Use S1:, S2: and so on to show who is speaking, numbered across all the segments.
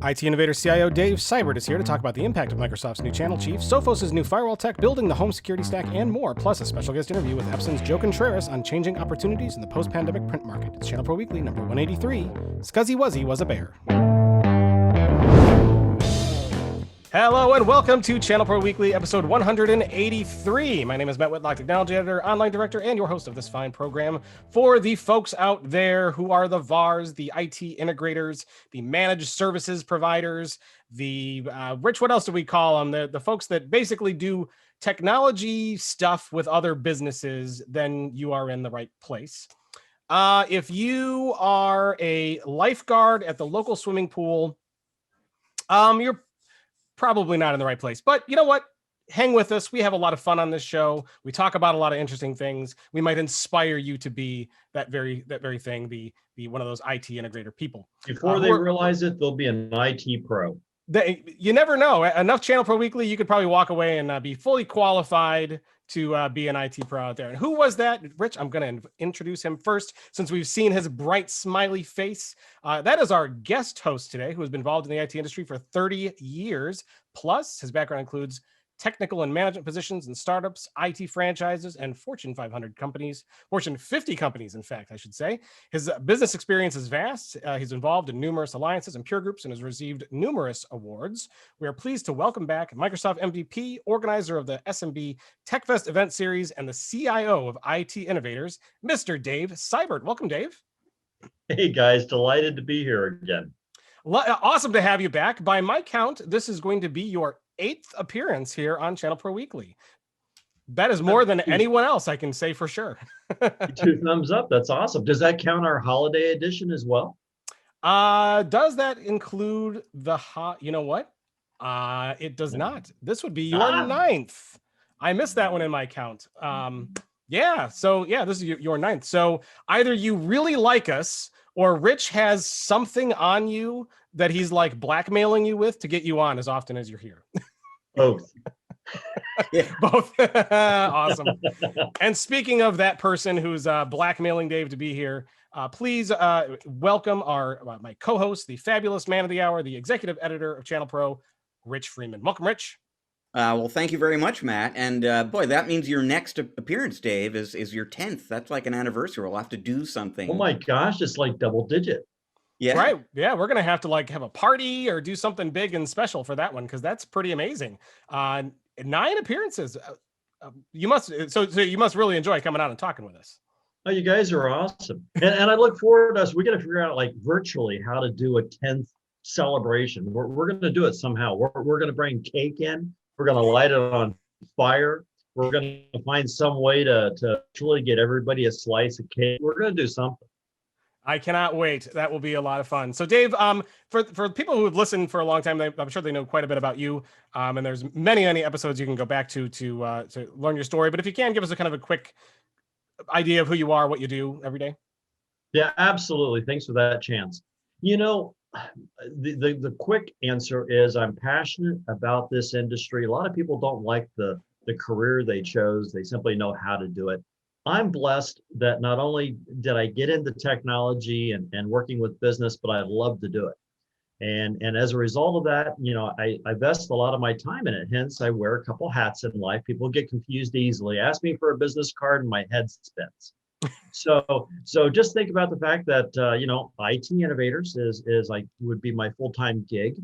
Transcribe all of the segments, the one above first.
S1: IT Innovators CIO Dave Seibert is here to talk about the impact of Microsoft's new channel chief, Sophos' new firewall tech, building the home security stack, and more, plus a special guest interview with Epson's Joe Contreras on changing opportunities in the post-pandemic print market. It's ChannelPro Weekly, number 183. Scuzzy Wuzzy was a bear. Hello and welcome to ChannelPro Weekly, episode 183. My name is Matt Whitlock, technology editor, online director, and your host of this fine program for the folks out there who are the VARs, the IT integrators, the managed services providers, the Rich, what else do we call them? The folks that basically do technology stuff with other businesses. Then you are in the right place. If you are a lifeguard at the local swimming pool, you're probably not in the right place, but you know what? Hang with us. We have a lot of fun on this show. We talk about a lot of interesting things. We might inspire you to be that very thing, be one of those IT integrator people.
S2: Before they realize it, they'll be an IT pro.
S1: You never know. Enough ChannelPro Weekly, you could probably walk away and be fully qualified to be an IT pro out there. And who was that? Rich, I'm going to introduce him first, since we've seen his bright, smiley face. That is our guest host today, who has been involved in the IT industry for 30 years. Plus, his background includes technical and management positions in startups, IT franchises, and Fortune 500 companies, Fortune 50 companies, in fact, I should say. His business experience is vast. He's involved in numerous alliances and peer groups and has received numerous awards. We are pleased to welcome back Microsoft MVP, organizer of the SMB TechFest event series, and the CIO of IT Innovators, Mr. Dave Seibert. Welcome, Dave.
S2: Hey, guys. Delighted to be here again.
S1: Awesome to have you back. By my count, this is going to be your 8th appearance here on ChannelPro Weekly. That is more than anyone else, I can say for sure.
S2: 2 thumbs up. That's awesome. Does that count our holiday edition as well?
S1: Does that include the you know what? It does not. This would be your 9th. I missed that one in my count. Yeah. So yeah, this is your 9th. So either you really like us, or Rich has something on you that he's like blackmailing you with to get you on as often as you're here.
S2: Both.
S1: Yeah. Both. Awesome. And speaking of that person who's blackmailing Dave to be here, please welcome my co-host, the fabulous man of the hour, the executive editor of ChannelPro, Rich Freeman. Welcome, Rich.
S3: Well, thank you very much, Matt. And boy, that means your next appearance, Dave, is your 10th. That's like an anniversary. We'll have to do something.
S2: Oh my gosh, it's like double digit.
S1: Yeah. Right. Yeah, we're gonna have to like have a party or do something big and special for that one, because that's pretty amazing. 9 appearances. You must really enjoy coming out and talking with us.
S2: Oh, you guys are awesome. And I look forward to us. We got to figure out like virtually how to do a 10th celebration. We're going to do it somehow. We're going to bring cake in. We're going to light it on fire. We're going to find some way to truly get everybody a slice of cake. We're going to do something.
S1: I cannot wait. That will be a lot of fun. So Dave, for people who have listened for a long time, I'm sure they know quite a bit about you. And there's many episodes you can go back to learn your story. But if you can, give us a kind of a quick idea of who you are, what you do every day.
S2: Yeah, absolutely. Thanks for that chance. You know, the quick answer is I'm passionate about this industry. A lot of people don't like the career they chose. They simply know how to do it. I'm blessed that not only did I get into technology and working with business, but I love to do it. And as a result of that, you know, I invest a lot of my time in it. Hence, I wear a couple hats in life. People get confused easily. Ask me for a business card and my head spins. So just think about the fact that, you know, IT Innovators is like would be my full-time gig,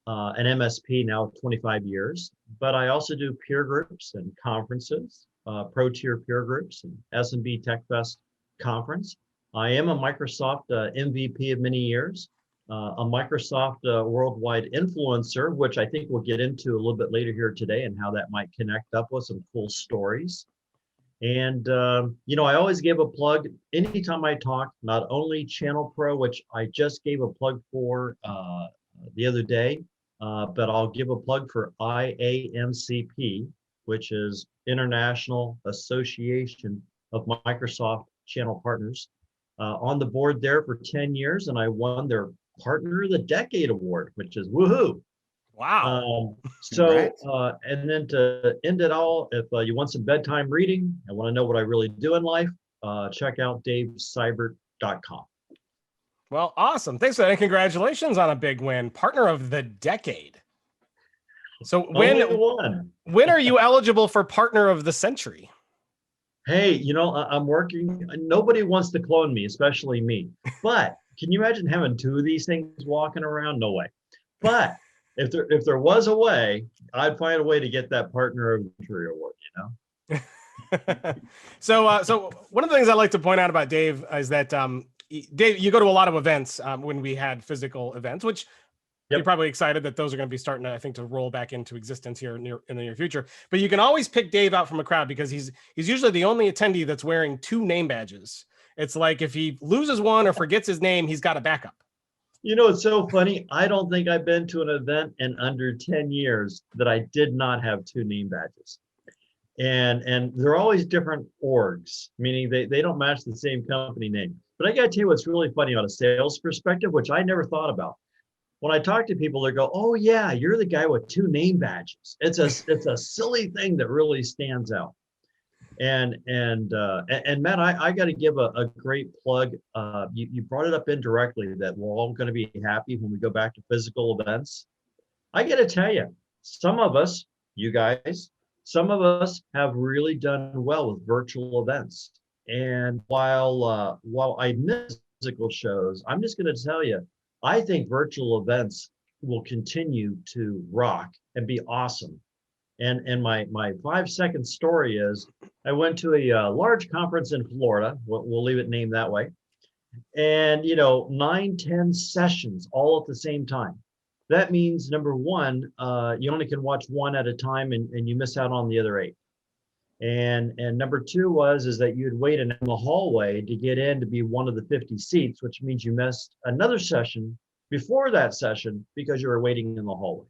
S2: an MSP now 25 years, but I also do peer groups and conferences. Pro tier peer groups and SMB TechFest conference. I am a Microsoft MVP of many years, a Microsoft worldwide influencer, which I think we'll get into a little bit later here today and how that might connect up with some cool stories. And, you know, I always give a plug anytime I talk, not only ChannelPro, which I just gave a plug for the other day, but I'll give a plug for IAMCP, which is International Association of Microsoft Channel Partners. On the board there for 10 years, and I won their Partner of the Decade Award, which is woohoo.
S1: Wow.
S2: And then to end it all, if you want some bedtime reading and want to know what I really do in life, check out DaveSeibert.com.
S1: Well, awesome. Thanks for that. And congratulations on a big win. Partner of the decade. So
S2: Only one.
S1: when are you eligible for partner of the century?
S2: Hey, I'm working. Nobody wants to clone me, especially me. But can you imagine having two of these things walking around? No way. But if there was a way, I'd find a way to get that partner of the century award.
S1: So one of the things I like to point out about Dave is that Dave, you go to a lot of events when we had physical events, which you're probably excited that those are going to be starting to, I think, to roll back into existence here in the near future. But you can always pick Dave out from a crowd because he's usually the only attendee that's wearing 2 name badges. It's like if he loses one or forgets his name, he's got a backup.
S2: It's so funny. I don't think I've been to an event in under 10 years that I did not have 2 name badges. And they're always different orgs, meaning they don't match the same company name. But I got to tell you what's really funny on a sales perspective, which I never thought about. When I talk to people, they go, "Oh yeah, you're the guy with 2 name badges." It's a silly thing that really stands out. And Matt, I got to give a great plug. You brought it up indirectly that we're all going to be happy when we go back to physical events. I got to tell you, some of us, you guys, some of us have really done well with virtual events. And while I miss physical shows, I'm just going to tell you, I think virtual events will continue to rock and be awesome. And my 5-second story is I went to a large conference in Florida. We'll leave it named that way. And 9, 10 sessions all at the same time. That means number one, you only can watch one at a time and you miss out on the other 8. And number 2 is that you'd wait in the hallway to get in to be one of the 50 seats, which means you missed another session before that session because you were waiting in the hallway.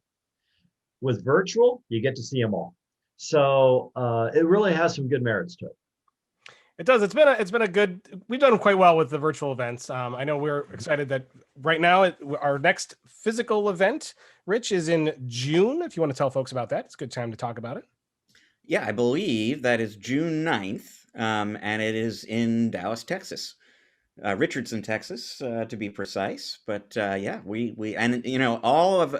S2: With virtual, you get to see them all. So it really has some good merits to it.
S1: It does. It's been a good. We've done quite well with the virtual events. I know we're excited that right now our next physical event, Rich, is in June. If you want to tell folks about that, it's a good time to talk about it.
S3: Yeah, I believe that is June 9th, and it is in Dallas, Texas. Richardson, Texas, to be precise. But yeah, we and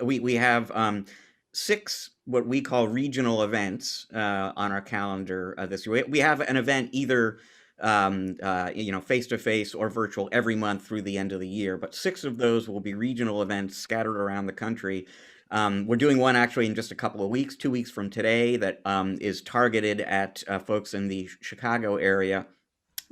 S3: we have 6 what we call regional events on our calendar this year. We have an event either face to face or virtual every month through the end of the year, but 6 of those will be regional events scattered around the country. We're doing one actually in just a couple of weeks, 2 weeks from today, that is targeted at folks in the Chicago area.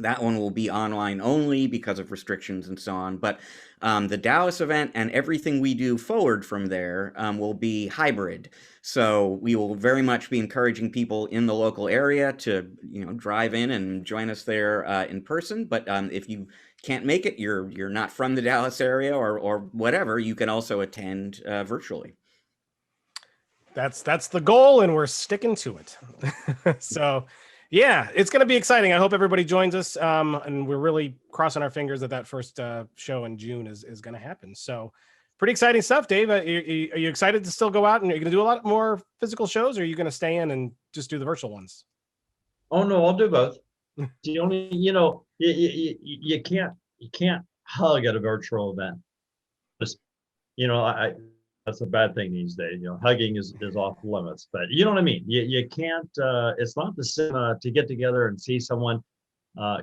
S3: That one will be online only because of restrictions and so on. But the Dallas event and everything we do forward from there will be hybrid. So we will very much be encouraging people in the local area to drive in and join us there in person. But if you can't make it, you're not from the Dallas area or whatever, you can also attend virtually.
S1: That's the goal, and we're sticking to it. So. Yeah, it's going to be exciting. I hope everybody joins us, and we're really crossing our fingers that first show in June is going to happen. So pretty exciting stuff, Dave. Are you excited to still go out, and are you going to do a lot more physical shows, or are you going to stay in and just do the virtual ones?
S2: Oh, no, I'll do both. The only, you can't hug at a virtual event. Just, that's a bad thing these days. Hugging is off limits, but you know what I mean? You can't, it's not the same to get together and see someone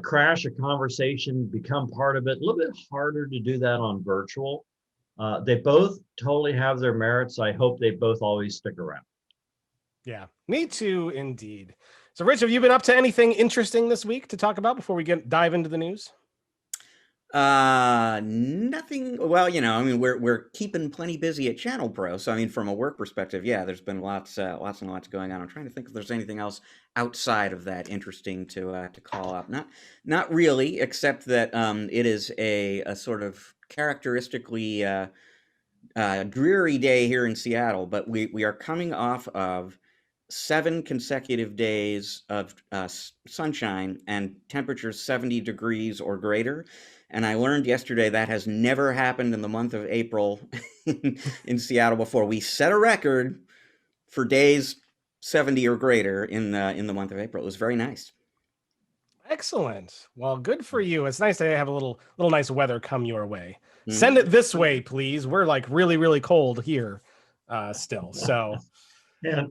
S2: crash a conversation, become part of it. A little bit harder to do that on virtual. They both totally have their merits. I hope they both always stick around.
S1: Yeah, me too, indeed. So Rich, have you been up to anything interesting this week to talk about before we dive into the news?
S3: Nothing. Well, we're keeping plenty busy at ChannelPro. So, from a work perspective, yeah, there's been lots and lots going on. I'm trying to think if there's anything else outside of that interesting to call out. Not really, except that it is a sort of characteristically dreary day here in Seattle. But we are coming off of 7 consecutive days of sunshine and temperatures 70 degrees or greater. And I learned yesterday that has never happened in the month of April in Seattle before. We set a record for days 70 or greater in the month of April. It was very nice.
S1: Excellent. Well, good for you. It's nice to have a little nice weather come your way. Send it this way, please. We're like really, really cold here still. So,
S2: and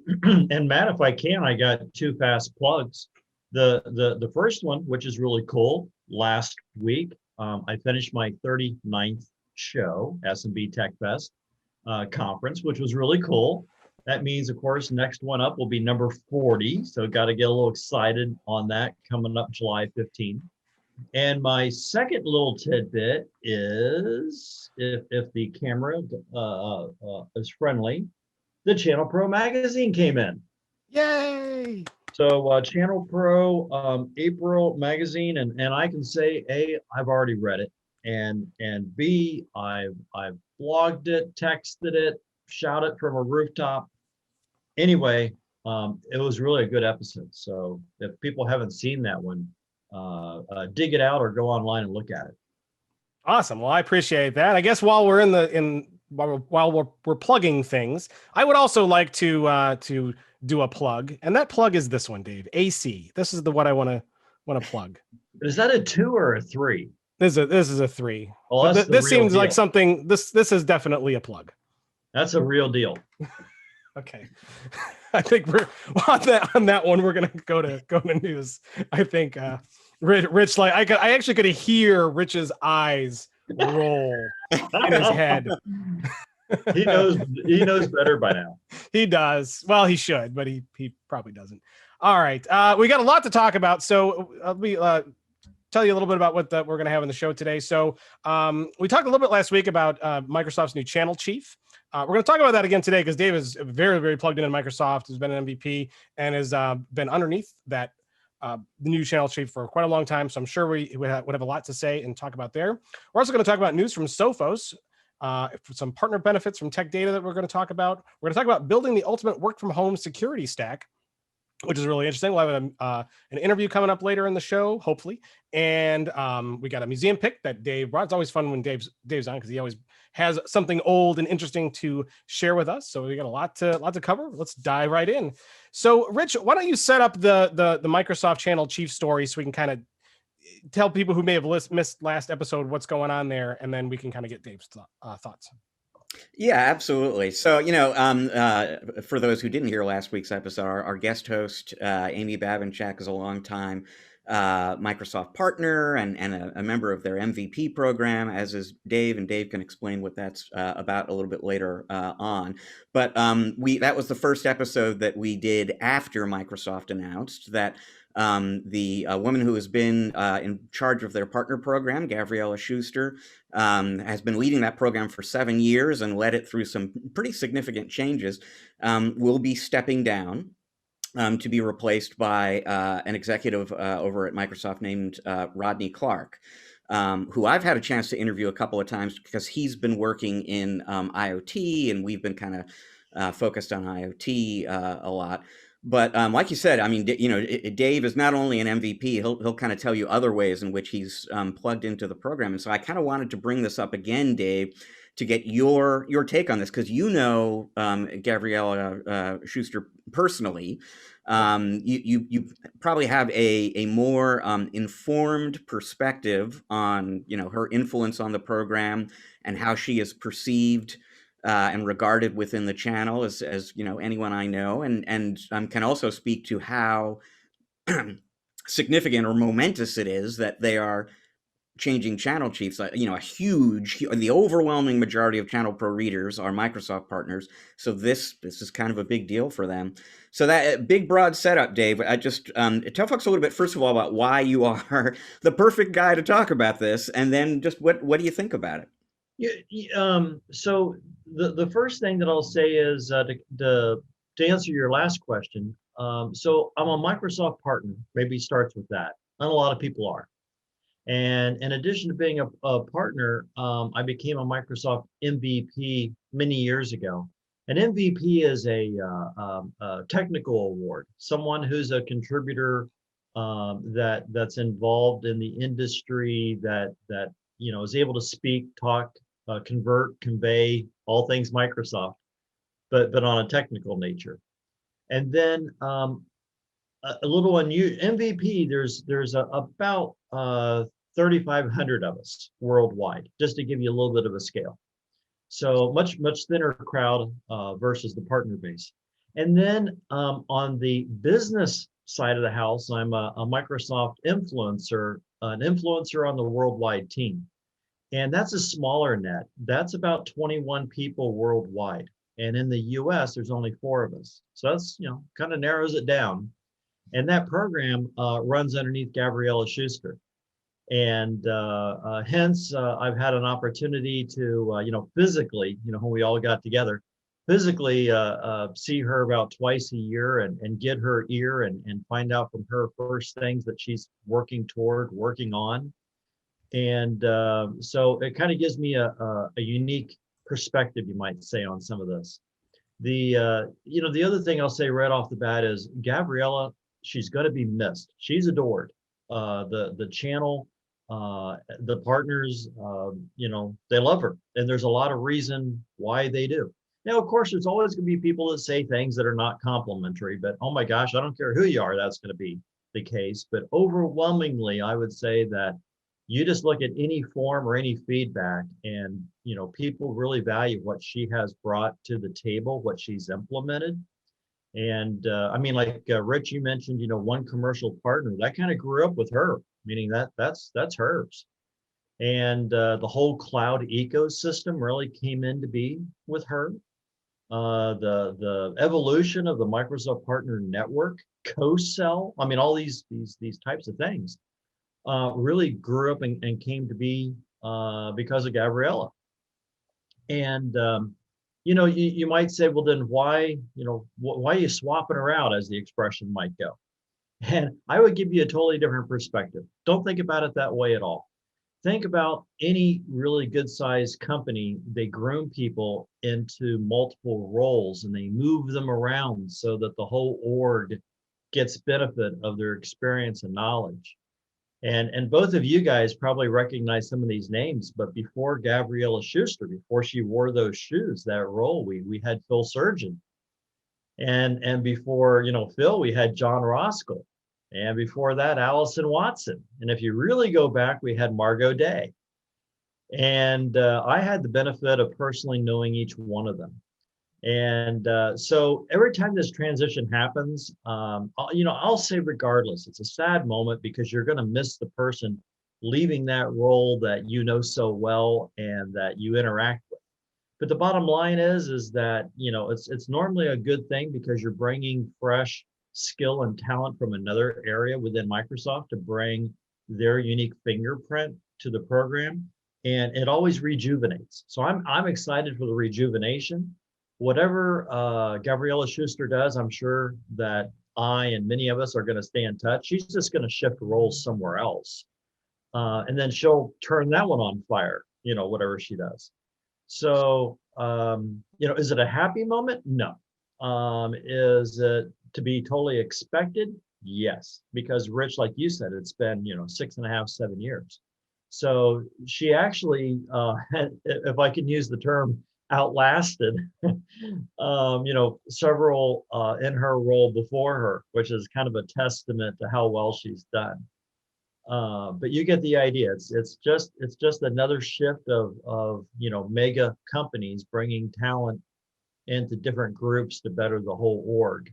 S2: and Matt, if I can, I got two fast plugs. The first one, which is really cool, last week I finished my 39th show, SMB TechFest conference, which was really cool. That means, of course, next one up will be number 40. So got to get a little excited on that coming up July 15th. And my second little tidbit is, if the camera is friendly, the ChannelPro magazine came in.
S1: yay!
S2: So ChannelPro April magazine, and I can say, A, I've already read it, and B, I've blogged it, texted it, shouted from a rooftop. Anyway, it was really a good episode. So if people haven't seen that one, dig it out or go online and look at it.
S1: Awesome. Well, I appreciate that. I guess while we're while we're plugging things, I would also like to do a plug, and that plug is this one, Dave. AC. This is the what I want to plug.
S2: Is that a 2 or a 3?
S1: This is a 3.
S2: Well,
S1: this seems like something. This is definitely a plug.
S2: That's a real deal.
S1: Okay. I think we're on that one. We're gonna go to news. I think Rich, like I actually could hear Rich's eyes roll in his head.
S2: He knows better by now.
S1: He does. Well, he should, but he probably doesn't. All right. We got a lot to talk about. So let me tell you a little bit about what we're going to have in the show today. So we talked a little bit last week about Microsoft's new channel chief. We're going to talk about that again today because Dave is very, very plugged in Microsoft, has been an MVP, and has been underneath that the new channel chief for quite a long time. So I'm sure we would have a lot to say and talk about there. We're also going to talk about news from Sophos, some partner benefits from tech data that we're going to talk about. We're going to talk about building the ultimate work from home security stack, which is really interesting. We'll have an interview coming up later in the show, hopefully. And we got a museum pick that Dave brought. It's always fun when Dave's on because he always has something old and interesting to share with us. So we got a lot to cover. Let's dive right in. So Rich, why don't you set up the Microsoft channel chief story so we can kind of tell people who may have missed last episode what's going on there, and then we can kind of get Dave's thoughts.
S3: Yeah, absolutely. So, for those who didn't hear last week's episode, our guest host, Amy Babinchak, is a longtime Microsoft partner and a member of their MVP program, as is Dave, and Dave can explain what that's about a little bit later on. But that was the first episode that we did after Microsoft announced that the woman who has been in charge of their partner program, Gabriella Schuster, has been leading that program for 7 years and led it through some pretty significant changes, will be stepping down to be replaced by an executive over at Microsoft named Rodney Clark, who I've had a chance to interview a couple of times because he's been working in IoT, and we've been kind of focused on IoT a lot. But like you said, I mean, Dave is not only an MVP, he'll kind of tell you other ways in which he's plugged into the program. And so I kind of wanted to bring this up again, Dave, to get your take on this, because Gabriella Schuster personally. You probably have a more informed perspective on her influence on the program and how she is perceived and regarded within the channel as anyone I know, and can also speak to how significant or momentous it is that they are changing channel chiefs. The overwhelming majority of ChannelPro readers are Microsoft partners, so this is kind of a big deal for them. So that big broad setup, Dave, I just tell folks a little bit first of all about why you are the perfect guy to talk about this, and then just what do you think about it?
S2: Yeah, so the first thing that I'll say is to answer your last question. So I'm a Microsoft partner. Maybe starts with that. Not a lot of people are. And in addition to being a partner, I became a Microsoft MVP many years ago. An MVP is a technical award. Someone who's a contributor that's involved in the industry that is able to speak, talk, convert, convey all things Microsoft, but on a technical nature. And then a little unusual MVP. There's about 3,500 of us worldwide, just to give you a little bit of a scale. So much thinner crowd versus the partner base. And then on the business side of the house, I'm a Microsoft influencer, an influencer on the worldwide team. And that's a smaller net. That's about 21 people worldwide. And in the US, there's only 4 of us. So that's, kind of narrows it down. And that program runs underneath Gabriella Schuster. And hence, I've had an opportunity to, physically, when we all got together, physically see her about twice a year and get her ear and find out from her first things that she's working on. And so it kind of gives me a unique perspective, you might say, on some of this. The other thing I'll say right off the bat is Gabriella, she's going to be missed. She's adored. The channel, the partners, they love her, and there's a lot of reason why they do. Now, of course, there's always going to be people that say things that are not complimentary, but oh my gosh, I don't care who you are, that's going to be the case. But overwhelmingly, I would say that you just look at any form or any feedback, and people really value what she has brought to the table, what she's implemented. And I mean, like Rich, you mentioned, one commercial partner that kind of grew up with her, meaning that's hers. And the whole cloud ecosystem really came into being with her. The evolution of the Microsoft Partner Network, co-sell, I mean, all these types of things really grew up and came to be because of Gabriella. And you might say, well, then why are you swapping her out, as the expression might go? And I would give you a totally different perspective. Don't think about it that way at all. Think about any really good sized company. They groom people into multiple roles and they move them around so that the whole org gets benefit of their experience and knowledge. And both of you guys probably recognize some of these names, but before Gabriella Schuster, before she wore those shoes, that role, we had Phil Surgeon. And before, Phil, we had John Roskell. And before that, Allison Watson. And if you really go back, we had Margot Day. And I had the benefit of personally knowing each one of them. And so every time this transition happens, I'll say regardless, it's a sad moment because you're going to miss the person leaving that role that you know so well and that you interact with. But the bottom line is that, it's normally a good thing because you're bringing fresh skill and talent from another area within Microsoft to bring their unique fingerprint to the program, and it always rejuvenates. So I'm excited for the rejuvenation. Whatever Gabriella Schuster does, I'm sure that I and many of us are going to stay in touch. She's just going to shift roles somewhere else, and then she'll turn that one on fire. Whatever she does. So is it a happy moment? No. Is it to be totally expected? Yes, because Rich, like you said, it's been 6.5, 7 years. So she actually, if I can use the term, outlasted several in her role before her, which is kind of a testament to how well she's done. But you get the idea. It's just another shift of mega companies bringing talent into different groups to better the whole org.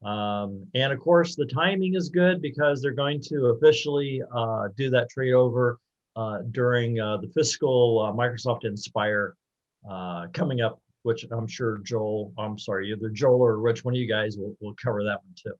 S2: And of course, the timing is good because they're going to officially do that trade over during the fiscal Microsoft Inspire coming up, which I'm sure either Joel or Rich, one of you guys will cover that one too.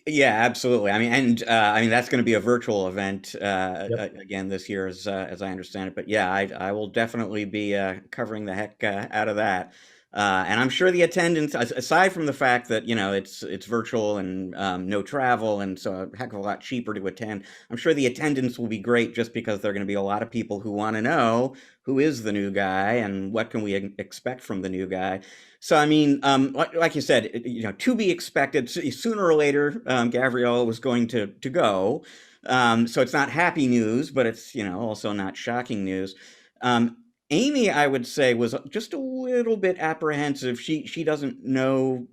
S3: Yeah, absolutely. I mean, that's going to be a virtual event
S2: Yep.
S3: again this year, as I understand it. But yeah, I will definitely be covering the heck out of that. And I'm sure the attendance, aside from the fact that it's virtual and no travel, and so a heck of a lot cheaper to attend, I'm sure the attendance will be great just because there are going to be a lot of people who want to know who is the new guy and what can we expect from the new guy. So I mean, like you said, to be expected. Sooner or later, Gabrielle was going to go. So it's not happy news, but it's also not shocking news. Amy, I would say, was just a little bit apprehensive. She doesn't know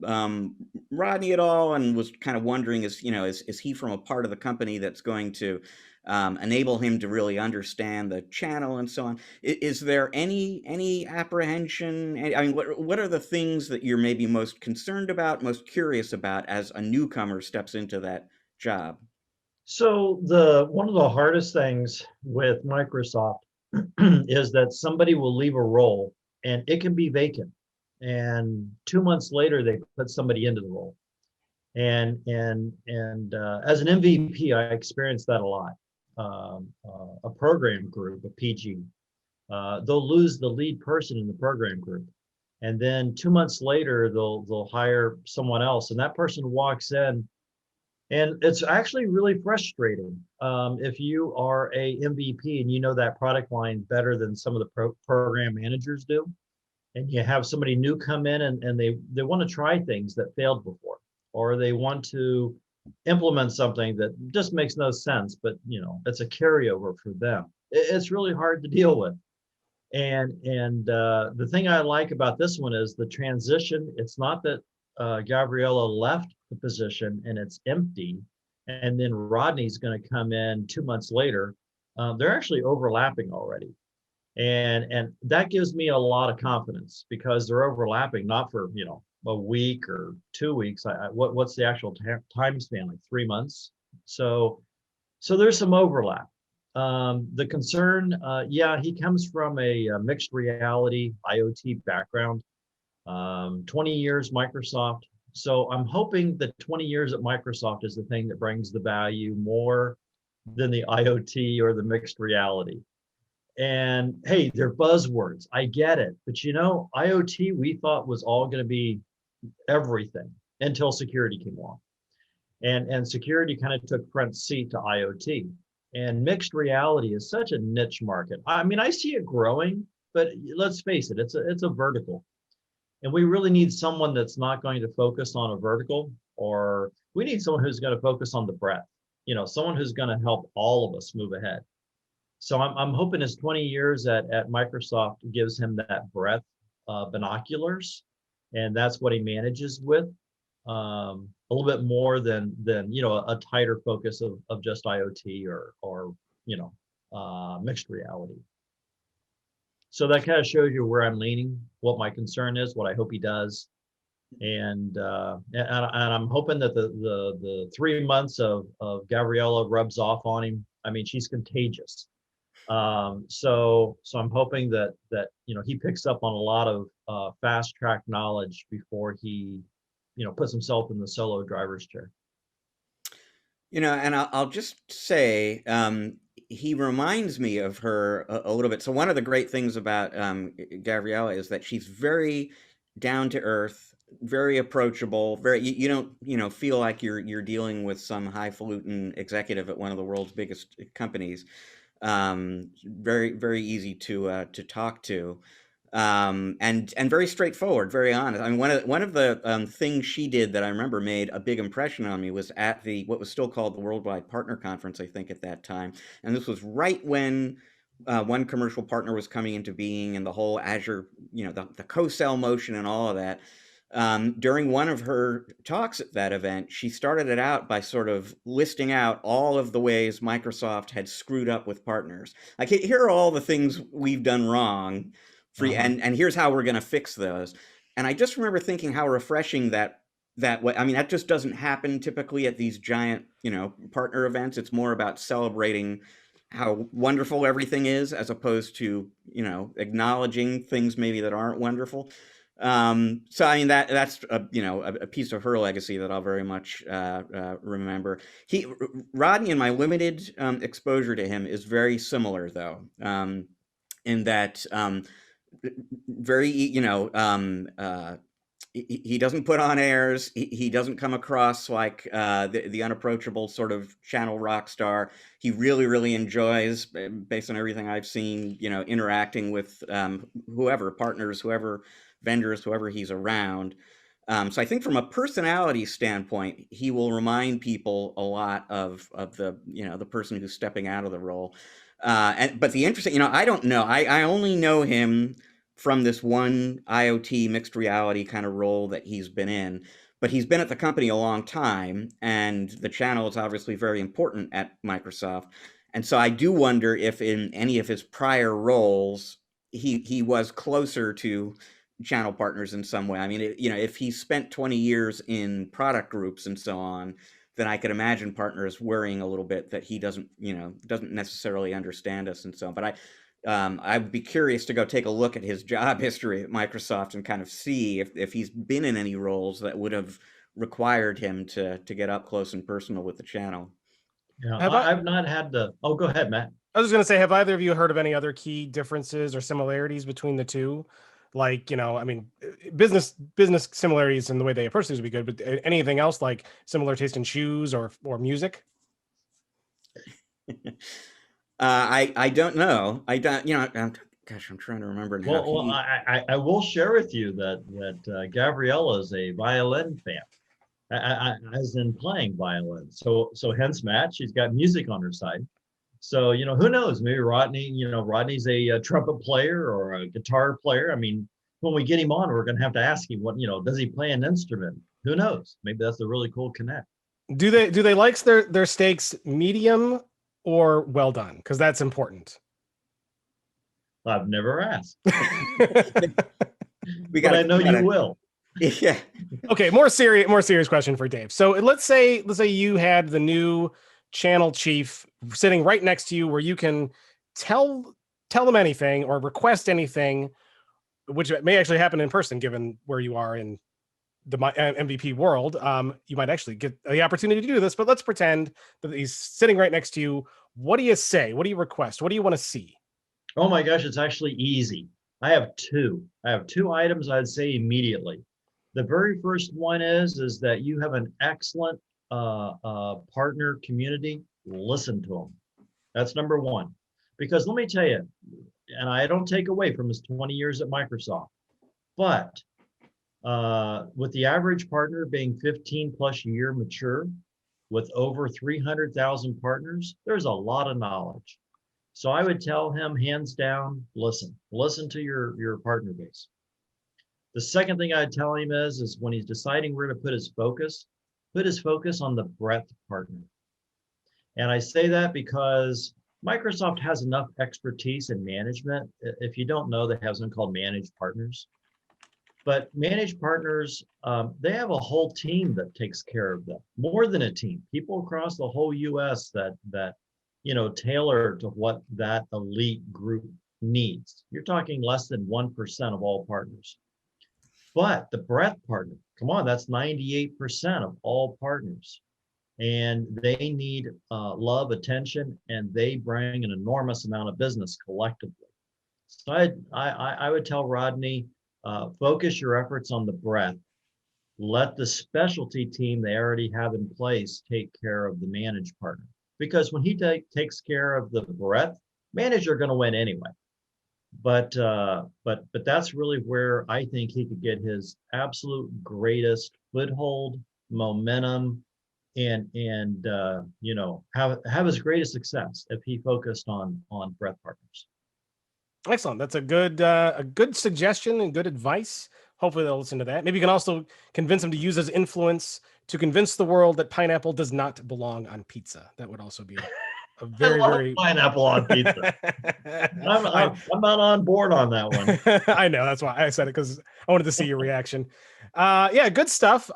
S3: Rodney at all, and was kind of wondering, is he from a part of the company that's going to enable him to really understand the channel and so on. Is there any apprehension? I mean, what are the things that you're maybe most concerned about, most curious about as a newcomer steps into that job?
S2: So one of the hardest things with Microsoft is that somebody will leave a role and it can be vacant. And 2 months later, they put somebody into the role. And as an MVP, I experienced that a lot. A program group, a PG, they'll lose the lead person in the program group, and then 2 months later, they'll hire someone else, and that person walks in, and it's actually really frustrating. If you are a MVP and you know that product line better than some of the program managers do, and you have somebody new come in and they want to try things that failed before, or they want to implement something that just makes no sense, but it's a carryover for them. It's really hard to deal with. And the thing I like about this one is the transition. It's not that Gabriella left the position and it's empty, and then Rodney's going to come in 2 months later. They're actually overlapping already, and that gives me a lot of confidence because they're overlapping, not for a week or 2 weeks. What's the actual time span? Like 3 months. So there's some overlap. The concern, yeah, he comes from a mixed reality IoT background, 20 years Microsoft. So I'm hoping that 20 years at Microsoft is the thing that brings the value more than the IoT or the mixed reality. And hey, they're buzzwords. I get it. But IoT we thought was all going to be everything until security came along. And security kind of took front seat to IoT. And mixed reality is such a niche market. I mean, I see it growing, but let's face it, it's a vertical. And we really need someone that's not going to focus on a vertical, or we need someone who's going to focus on the breadth, someone who's going to help all of us move ahead. So I'm hoping his 20 years at Microsoft gives him that breadth, binoculars, and that's what he manages with. A little bit more than a tighter focus of just IoT or mixed reality. So that kind of shows you where I'm leaning, what my concern is, what I hope he does, and I'm hoping that the 3 months of Gabriella rubs off on him. I mean, she's contagious. So I'm hoping that he picks up on a lot of fast track knowledge before he puts himself in the solo driver's chair.
S3: And I'll just say, he reminds me of her a little bit. So one of the great things about Gabriella is that she's very down to earth, very approachable, very you don't feel like you're dealing with some highfalutin executive at one of the world's biggest companies. Very very easy to talk to. And very straightforward, very honest. I mean, one of the things she did that I remember made a big impression on me was at what was still called the Worldwide Partner Conference, I think, at that time. And this was right when one commercial partner was coming into being, and the whole Azure, the co-sell motion and all of that. During one of her talks at that event, she started it out by sort of listing out all of the ways Microsoft had screwed up with partners. Like, here are all the things we've done wrong. And here's how we're going to fix those. And I just remember thinking how refreshing that way. I mean, that just doesn't happen typically at these giant, partner events. It's more about celebrating how wonderful everything is, as opposed to, acknowledging things maybe that aren't wonderful. So I mean, that's a piece of her legacy that I'll very much remember. Rodney, in my limited exposure to him, is very similar though, in that. Very, he doesn't put on airs. He doesn't come across like the unapproachable sort of channel rock star. He really, really enjoys, based on everything I've seen, interacting with whoever partners, whoever vendors, whoever he's around. So I think from a personality standpoint, he will remind people a lot of the the person who's stepping out of the role. But the interesting, I don't know. I only know him from this one IoT mixed reality kind of role that he's been in. But he's been at the company a long time, and the channel is obviously very important at Microsoft. And so I do wonder if in any of his prior roles, he was closer to channel partners in some way. I mean, if he spent 20 years in product groups and so on, then I could imagine partners worrying a little bit that he doesn't necessarily understand us and so on. But I'd be curious to go take a look at his job history at Microsoft and kind of see if he's been in any roles that would have required him to get up close and personal with the channel.
S2: Yeah,
S1: Have I,
S2: I've not had the. Oh, go ahead, Matt.
S1: I was going to say, have either of you heard of any other key differences or similarities between the two? Like, I mean, business similarities in the way they approach things would be good, but anything else like similar taste in shoes or music?
S3: I don't know. I don't. Gosh, I'm trying to remember now.
S2: Well, I will share with you that Gabriella is a violin fan, as in playing violin. So hence Matt, she's got music on her side. So who knows? Maybe Rodney. Rodney's a trumpet player or a guitar player. I mean, when we get him on, we're going to have to ask him what does he play an instrument? Who knows? Maybe that's a really cool connect.
S1: Do they like their steaks medium or well done? Because that's important.
S2: I've never asked.
S3: We
S2: but I know you will.
S3: Yeah.
S1: Okay, more serious question for Dave. So let's say you had the new channel chief sitting right next to you, where you can tell them anything or request anything, which may actually happen in person, given where you are in the MVP world. You might actually get the opportunity to do this, but let's pretend that he's sitting right next to you. What do you say? What do you request? What do you want to see?
S2: Oh my gosh, it's actually easy. I have two items I'd say immediately. The very first one is that you have an excellent partner community. Listen to them. That's number one. Because let me tell you, and I don't take away from his 20 years at Microsoft, but with the average partner being 15 plus year mature, with over 300,000 partners, there's a lot of knowledge. So I would tell him, hands down, listen to your partner base. The second thing I'd tell him is when he's deciding where to put his focus on the breadth partner. And I say that because Microsoft has enough expertise in management. If you don't know, they have something called managed partners. But managed partners, they have a whole team that takes care of them, more than a team. People across the whole US that tailor to what that elite group needs. You're talking less than 1% of all partners. But the breadth partner, come on, that's 98% of all partners. And they need love, attention, and they bring an enormous amount of business collectively. So I would tell Rodney, focus your efforts on the breadth. Let the specialty team they already have in place take care of the managed partner. Because when he takes care of the breadth, managers are going to win anyway. But that's really where I think he could get his absolute greatest foothold, momentum, and have his greatest success if he focused on breadth partners.
S1: Excellent. That's a good suggestion and good advice. Hopefully they'll listen to that. Maybe you can also convince him to use his influence to convince the world that pineapple does not belong on pizza. That would also be a very
S2: pineapple on pizza. I'm not on board on that one.
S1: I know, that's why I said it, because I wanted to see your reaction. Yeah, good stuff.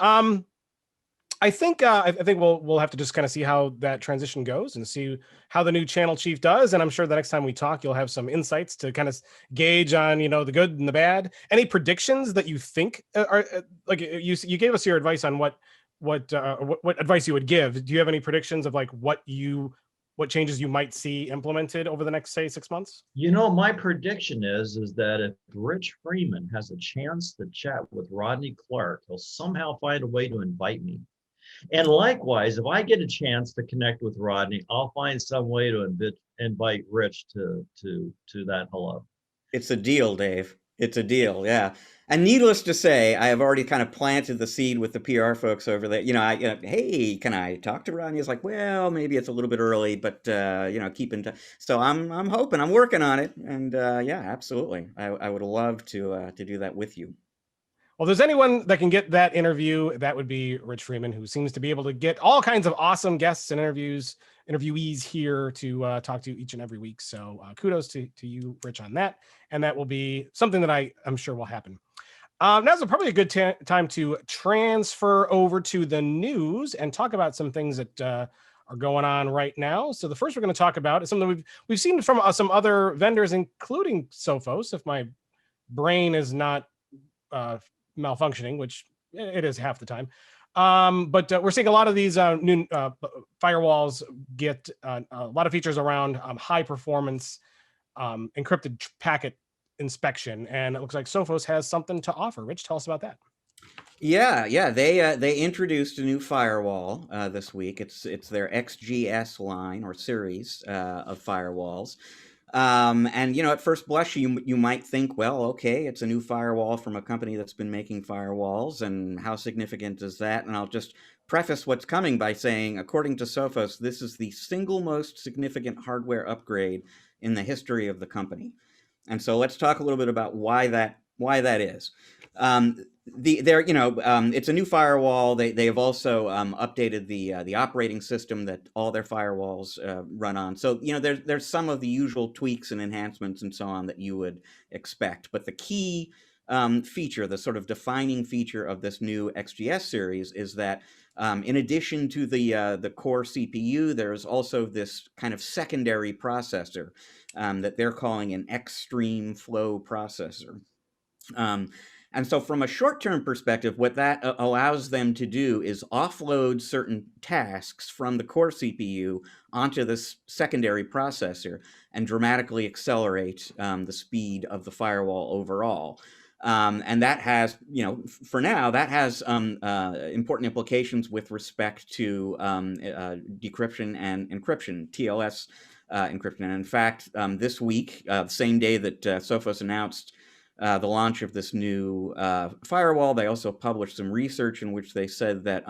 S1: I think we'll have to just kind of see how that transition goes and see how the new channel chief does. And I'm sure the next time we talk, you'll have some insights to kind of gauge on the good and the bad. Any predictions that you think are like you gave us your advice on what advice you would give. Do you have any predictions of like what changes you might see implemented over the next, say, 6 months?
S2: My prediction is that if Rich Freeman has a chance to chat with Rodney Clark, he'll somehow find a way to invite me. And likewise, if I get a chance to connect with Rodney, I'll find some way to invite Rich to that hello.
S3: It's a deal, Dave. It's a deal, yeah. And needless to say, I have already kind of planted the seed with the PR folks over there. Hey, can I talk to Rodney? He's like, well, maybe it's a little bit early, but keep in touch. So I'm hoping, I'm working on it, and yeah, absolutely, I would love to do that with you.
S1: Well, if there's anyone that can get that interview, that would be Rich Freeman, who seems to be able to get all kinds of awesome guests and interviewees here to talk to each and every week. So kudos to you, Rich, on that. And that will be something that I'm sure will happen. Now's probably a good time to transfer over to the news and talk about some things that are going on right now. So the first we're going to talk about is something we've seen from some other vendors, including Sophos, if my brain is not malfunctioning, which it is half the time. But we're seeing a lot of these new firewalls get a lot of features around high performance encrypted packet inspection, and it looks like Sophos has something to offer. Rich, tell us about that.
S3: Yeah, they introduced a new firewall this week. It's their XGS line or series of firewalls. And at first blush, you might think, well, okay, it's a new firewall from a company that's been making firewalls, and how significant is that? And I'll just preface what's coming by saying, according to Sophos, this is the single most significant hardware upgrade in the history of the company. And so let's talk a little bit about why that is. It's a new firewall. They have also updated the operating system that all their firewalls run on. So there's some of the usual tweaks and enhancements and so on that you would expect. But the key feature, the sort of defining feature of this new XGS series, is that in addition to the core CPU, there's also this kind of secondary processor that they're calling an extreme flow processor. And so from a short-term perspective, what that allows them to do is offload certain tasks from the core CPU onto this secondary processor and dramatically accelerate the speed of the firewall overall. And that has, for now, that has important implications with respect to decryption and encryption, TLS encryption. And in fact, this week, the same day that Sophos announced the launch of this new firewall, they also published some research in which they said that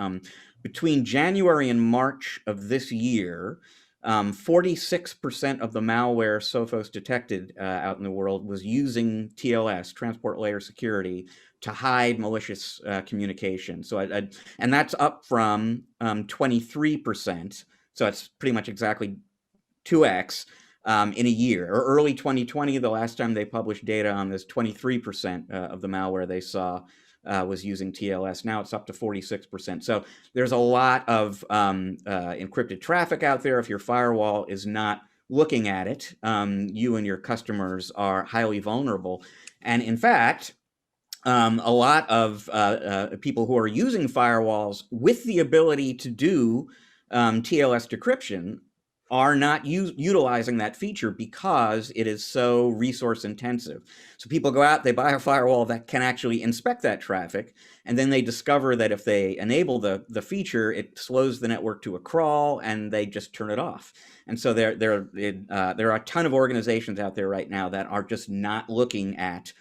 S3: between January and March of this year, 46% of the malware Sophos detected out in the world was using TLS, transport layer security, to hide malicious communication. So, and that's up from 23%. So it's pretty much exactly 2x in a year. Or early 2020, the last time they published data on this, 23% of the malware they saw was using TLS. Now it's up to 46%. So there's a lot of encrypted traffic out there. If your firewall is not looking at it, you and your customers are highly vulnerable. And in fact, a lot of people who are using firewalls with the ability to do TLS decryption are not utilizing that feature because it is so resource intensive. So people go out, they buy a firewall that can actually inspect that traffic, and then they discover that if they enable the feature, it slows the network to a crawl, and they just turn it off. And so there are a ton of organizations out there right now that are just not looking at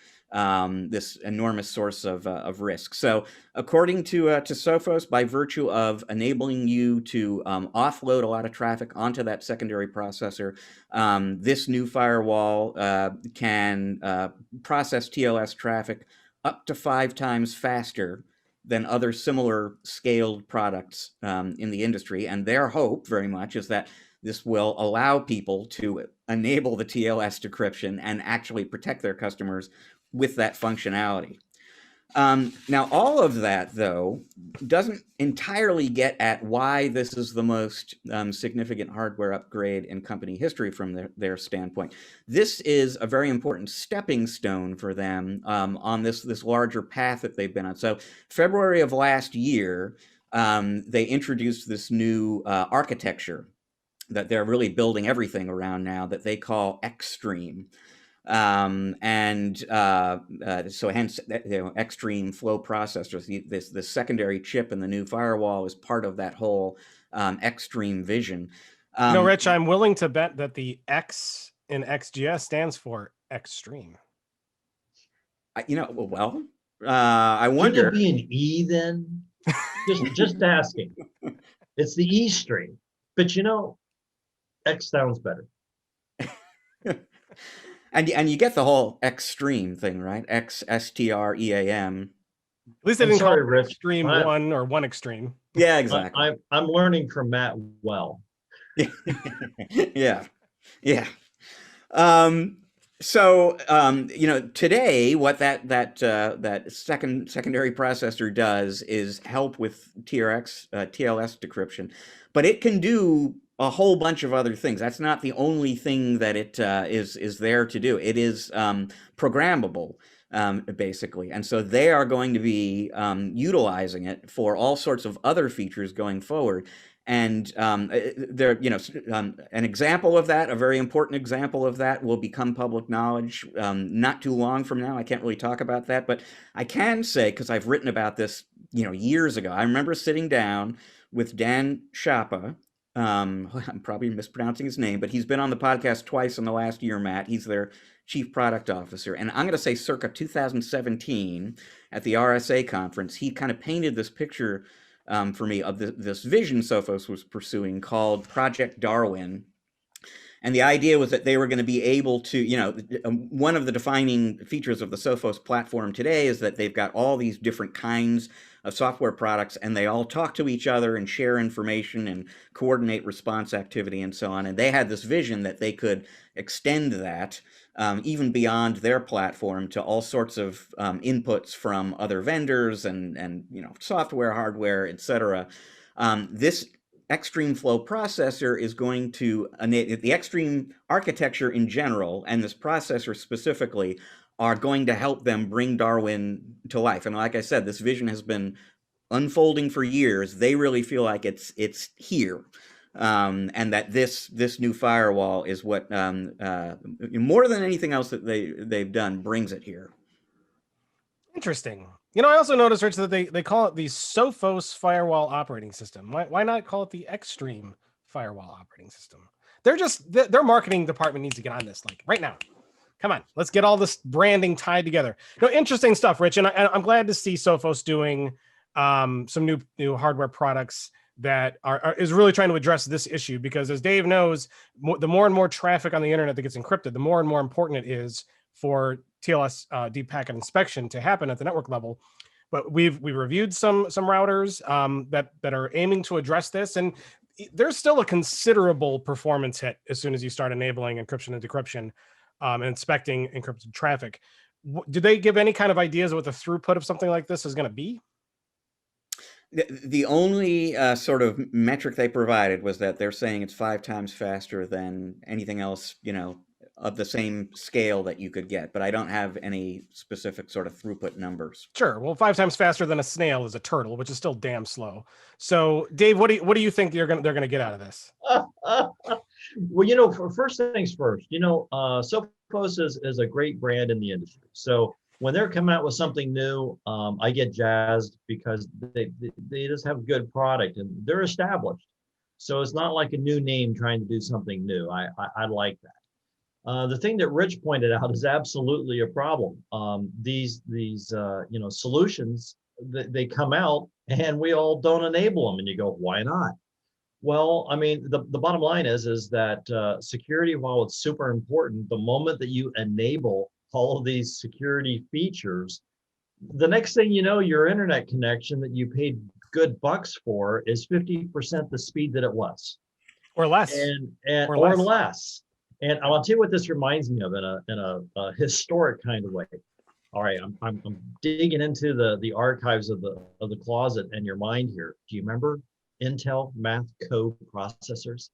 S3: this enormous source of risk. So according to Sophos, by virtue of enabling you to offload a lot of traffic onto that secondary processor, this new firewall can process TLS traffic up to 5 times faster than other similar scaled products in the industry. And their hope very much is that this will allow people to enable the TLS decryption and actually protect their customers with that functionality. Now, all of that, though, doesn't entirely get at why this is the most significant hardware upgrade in company history from their standpoint. This is a very important stepping stone for them on this larger path that they've been on. So February of last year, they introduced this new architecture that they're really building everything around now that they call Extreme. So hence, extreme flow processors, this secondary chip in the new firewall is part of that whole extreme vision.
S1: Rich, I'm willing to bet that the X in XGS stands for extreme.
S3: I wonder.
S2: Could it be an E then? just asking. It's the E stream, but X sounds better.
S3: And you get the whole extreme thing, right? XSTREAM.
S1: At least they
S2: I'm
S1: didn't
S2: sorry,
S1: call it
S2: Rich.
S1: Extreme One or One Extreme.
S3: Yeah, exactly.
S2: I'm learning from Matt well.
S3: Yeah, yeah. Um, today what that secondary processor does is help with TLS decryption, but it can do a whole bunch of other things. That's not the only thing that it is there to do. It is programmable. Basically, and so they are going to be utilizing it for all sorts of other features going forward. And an example of that, a very important example of that, will become public knowledge not too long from now. I can't really talk about that, but I can say, because I've written about this, years ago. I remember sitting down with Dan Schappa. I'm probably mispronouncing his name, but he's been on the podcast twice in the last year, Matt. He's their chief product officer. And I'm going to say circa 2017 at the RSA conference, he kind of painted this picture for me of this vision Sophos was pursuing called Project Darwin. And the idea was that they were going to be able to, one of the defining features of the Sophos platform today is that they've got all these different kinds of software products, and they all talk to each other and share information and coordinate response activity and so on. And they had this vision that they could extend that even beyond their platform to all sorts of inputs from other vendors and software, hardware, etc. This Extreme Flow processor is going to enable the Extreme architecture in general, and this processor specifically, are going to help them bring Darwin to life. And like I said, this vision has been unfolding for years. They really feel like it's here. And that this new firewall is what more than anything else that they've done brings it here.
S1: Interesting. I also noticed, Rich, that they call it the Sophos Firewall Operating System. Why not call it the Extreme Firewall Operating System? Their marketing department needs to get on this, like right now. Come on, let's get all this branding tied together. Interesting stuff, Rich, and I'm glad to see Sophos doing some new hardware products that is really trying to address this issue, because as Dave knows, the more and more traffic on the internet that gets encrypted, the more and more important it is for TLS deep packet inspection to happen at the network level. But we reviewed some routers that are aiming to address this, and there's still a considerable performance hit as soon as you start enabling encryption and decryption and inspecting encrypted traffic. Do they give any kind of ideas of what the throughput of something like this is going to be?
S3: The only sort of metric they provided was that they're saying it's 5 times faster than anything else, of the same scale that you could get, but I don't have any specific sort of throughput numbers.
S1: Sure. Well, 5 times faster than a snail is a turtle, which is still damn slow. So, Dave, what do you think they're gonna get out of this?
S2: Well, for first things first, Sophos is a great brand in the industry. So when they're coming out with something new, I get jazzed because they just have good product and they're established. So it's not like a new name trying to do something new. I like that. The thing that Rich pointed out is absolutely a problem. These solutions, they come out and we all don't enable them, and you go, why not? Well, I mean, the bottom line is that security, while it's super important, the moment that you enable all of these security features, the next thing you know, your internet connection that you paid good bucks for is 50% the speed that it was,
S1: or less,
S2: or less. And I'll tell you what this reminds me of in a historic kind of way. All right, I'm digging into the archives of the closet and your mind here. Do you remember Intel math code processors?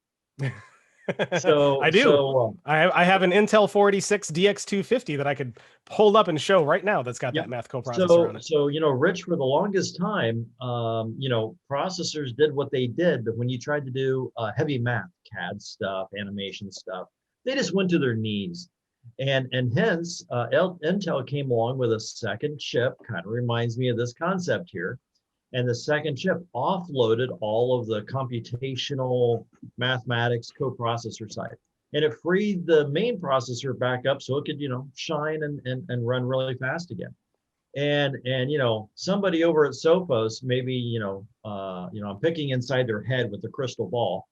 S1: So I do. So, I have an Intel 486 DX250 that I could hold up and show right now. That's got that math coprocessor on it.
S2: So Rich, for the longest time, processors did what they did, but when you tried to do heavy math, CAD stuff, animation stuff, they just went to their knees, and hence Intel came along with a second chip. Kind of reminds me of this concept here. And the second chip offloaded all of the computational mathematics coprocessor side. And it freed the main processor back up so it could, shine and run really fast again. And somebody over at Sophos, maybe, I'm picking inside their head with the crystal ball.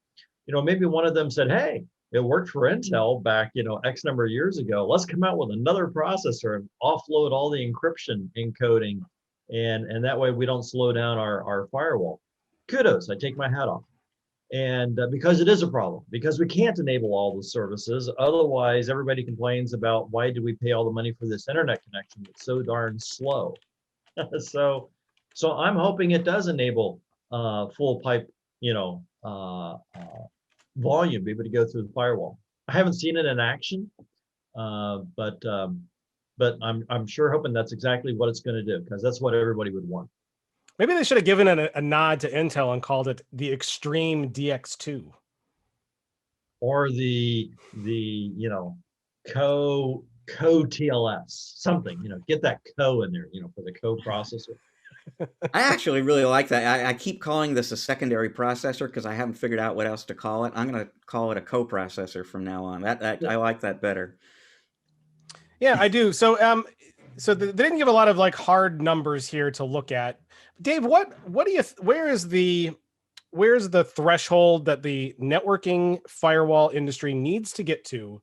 S2: Maybe one of them said, hey, it worked for Intel back, X number of years ago. Let's come out with another processor and offload all the encryption encoding and that way we don't slow down our firewall. Kudos, I take my hat off. And because it is a problem, because we can't enable all the services. Otherwise, everybody complains about why do we pay all the money for this internet connection that's so darn slow. So I'm hoping it does enable full pipe, volume, be able to go through the firewall. I haven't seen it in action, but I'm sure hoping that's exactly what it's going to do, because that's what everybody would want.
S1: Maybe they should have given it a nod to Intel and called it the Extreme DX2.
S2: Or the co TLS, something, get that co in there, for the co-processor.
S3: I actually really like that. I keep calling this a secondary processor because I haven't figured out what else to call it. I'm going to call it a coprocessor from now on. I like that better.
S1: Yeah, I do. So they didn't give a lot of like hard numbers here to look at. Dave, what do you where's the threshold that the networking firewall industry needs to get to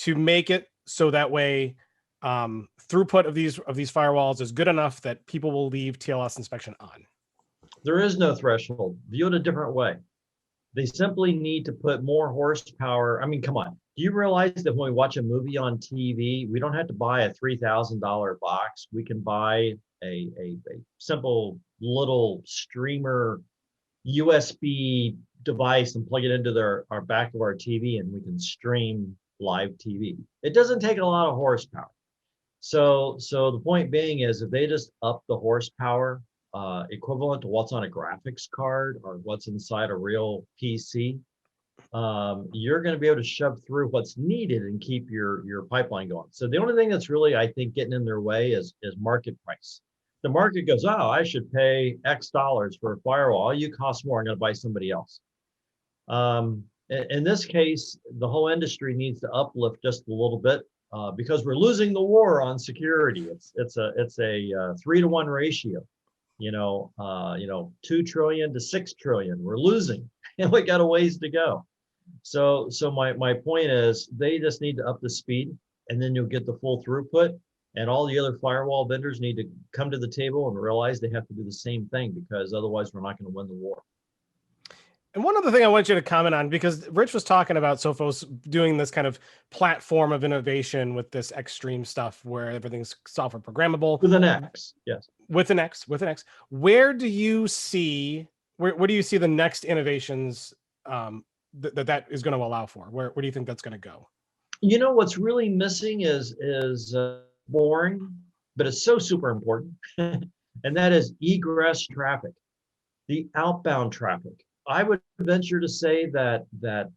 S1: make it so that way throughput of these firewalls is good enough that people will leave TLS inspection on?
S2: There is no threshold. View it a different way. They simply need to put more horsepower. I mean, come on. Do you realize that when we watch a movie on TV, we don't have to buy a $3,000 box? We can buy a simple little streamer USB device and plug it into our back of our TV, and we can stream live TV. It doesn't take a lot of horsepower. So the point being is, if they just up the horsepower equivalent to what's on a graphics card or what's inside a real PC, you're going to be able to shove through what's needed and keep your pipeline going. So the only thing that's really, I think, getting in their way is market price. The market goes, oh, I should pay X dollars for a firewall. You cost more, I'm going to buy somebody else. In this case, the whole industry needs to uplift just a little bit because we're losing the war on security. It's a 3-to-1 ratio. 2 trillion to 6 trillion. We're losing, and we got a ways to go. So my point is, they just need to up the speed, and then you'll get the full throughput. And all the other firewall vendors need to come to the table and realize they have to do the same thing, because otherwise we're not going to win the war.
S1: And one other thing I want you to comment on, because Rich was talking about Sophos doing this kind of platform of innovation with this extreme stuff where everything's software programmable.
S2: With an X, yes.
S1: With an X. Where do you see the next innovations that is going to allow for? Where do you think that's going to go?
S2: What's really missing is boring, but it's so super important, and that is egress traffic, the outbound traffic. I would venture to say that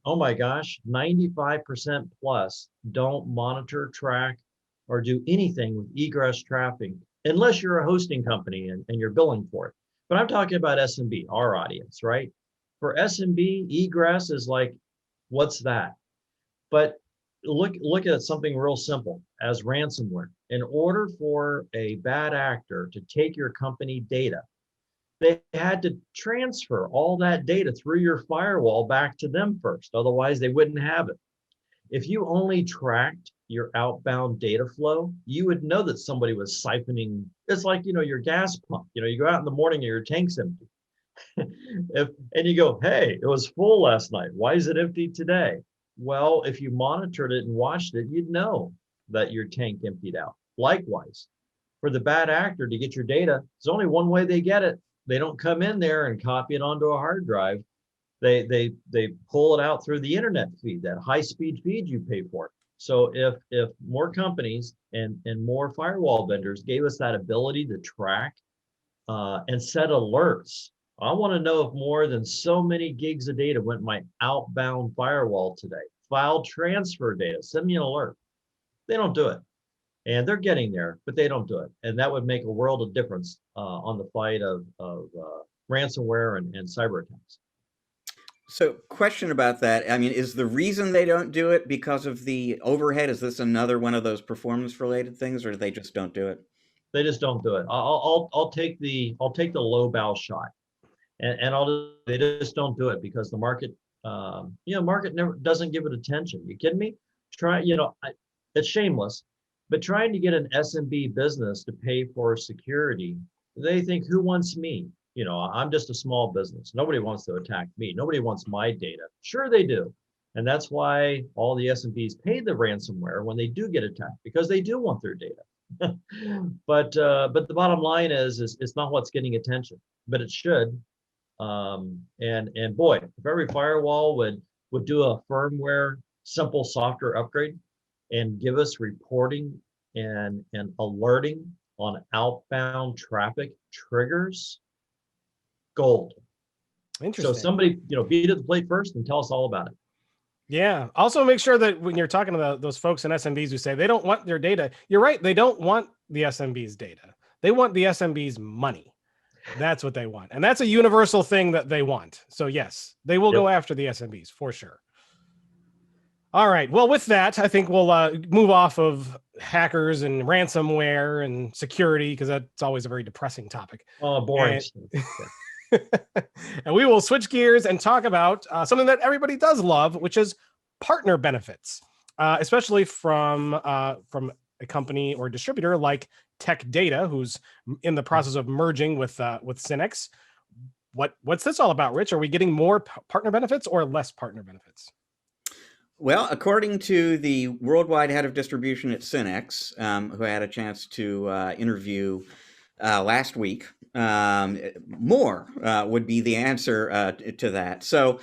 S2: oh my gosh, 95% plus don't monitor, track, or do anything with egress traffic unless you're a hosting company and you're billing for it. But I'm talking about SMB, our audience, right? For SMB, egress is like, what's that? But look at something real simple as ransomware. In order for a bad actor to take your company data, they had to transfer all that data through your firewall back to them first. Otherwise, they wouldn't have it. If you only tracked your outbound data flow, you would know that somebody was siphoning. It's like, your gas pump. You go out in the morning and your tank's empty. And you go, hey, it was full last night. Why is it empty today? Well, if you monitored it and watched it, you'd know that your tank emptied out. Likewise, for the bad actor to get your data, there's only one way they get it. They don't come in there and copy it onto a hard drive. They pull it out through the internet feed, that high-speed feed you pay for. So if more companies and more firewall vendors gave us that ability to track and set alerts, I want to know if more than so many gigs of data went my outbound firewall today. File transfer data, send me an alert. They don't do it. And they're getting there, but they don't do it. And that would make a world of difference on the fight of ransomware and cyber attacks.
S3: So, question about that. I mean, is the reason they don't do it because of the overhead? Is this another one of those performance-related things, or they just don't do it?
S2: They just don't do it. I'll take the low bow shot, and they just don't do it because the market, market never doesn't give it attention. You kidding me? It's shameless, but trying to get an SMB business to pay for security they think, who wants me? You know, I'm just a small business. Nobody wants to attack me. Nobody wants my data. Sure, they do. And that's why all the SMBs pay the ransomware when they do get attacked, because they do want their data. But the bottom line is it's not what's getting attention, but it should. And boy, if every firewall would do a firmware simple software upgrade and give us reporting and alerting on outbound traffic triggers, gold.
S1: Interesting.
S2: So somebody, beat at the plate first and tell us all about it.
S1: Yeah. Also, make sure that when you're talking about those folks in SMBs who say they don't want their data, you're right. They don't want the SMB's data. They want the SMB's money. That's what they want. And that's a universal thing that they want. So yes, they will go after the SMBs for sure. All right. Well, with that, I think we'll move off of hackers and ransomware and security, because that's always a very depressing topic.
S2: Oh, boring.
S1: And we will switch gears and talk about something that everybody does love, which is partner benefits, especially from a company or distributor like Tech Data, who's in the process of merging with SYNNEX. What's this all about, Rich? Are we getting more partner benefits or less partner benefits?
S3: Well, according to the worldwide head of distribution at SYNNEX, who I had a chance to interview last week, more would be the answer to that. So,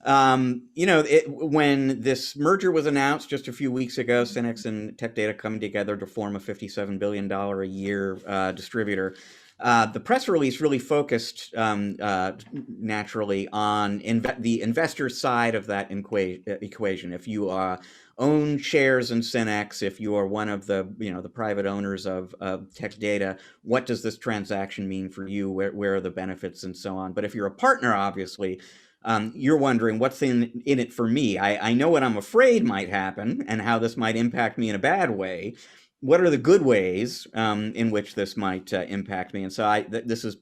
S3: when this merger was announced just a few weeks ago, SYNNEX and Tech Data coming together to form a $57 billion a year distributor. The press release really focused naturally on the investor side of that equation. If you own shares in SYNNEX, if you are one of the the private owners of Tech Data, what does this transaction mean for you? Where are the benefits and so on? But if you're a partner, obviously, you're wondering what's in it for me. I know what I'm afraid might happen and how this might impact me in a bad way. What are the good ways in which this might impact me? And so this is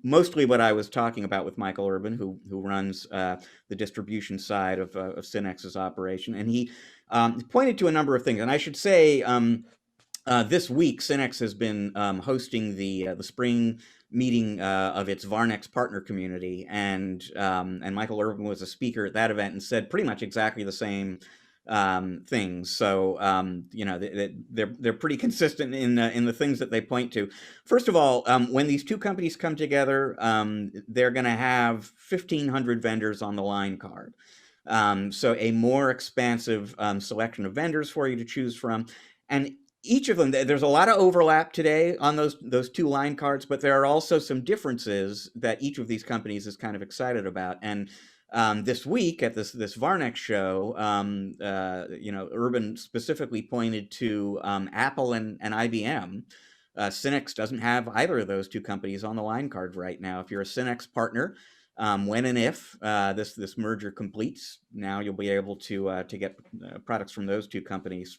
S3: mostly what I was talking about with Michael Urban, who runs the distribution side of SYNNEX's operation. And he pointed to a number of things. And I should say this week, SYNNEX has been hosting the spring meeting of its Varnex partner community. And Michael Urban was a speaker at that event and said pretty much exactly the same things. So they're pretty consistent in the things that they point to. First of all, when these two companies come together, they're going to have 1,500 vendors on the line card. So a more expansive selection of vendors for you to choose from, and each of them, there's a lot of overlap today on those two line cards, but there are also some differences that each of these companies is kind of excited about. And this week at this Varnex show, Urban specifically pointed to Apple and IBM. SYNNEX doesn't have either of those two companies on the line card right now. If you're a SYNNEX partner, when and if this merger completes, now you'll be able to get products from those two companies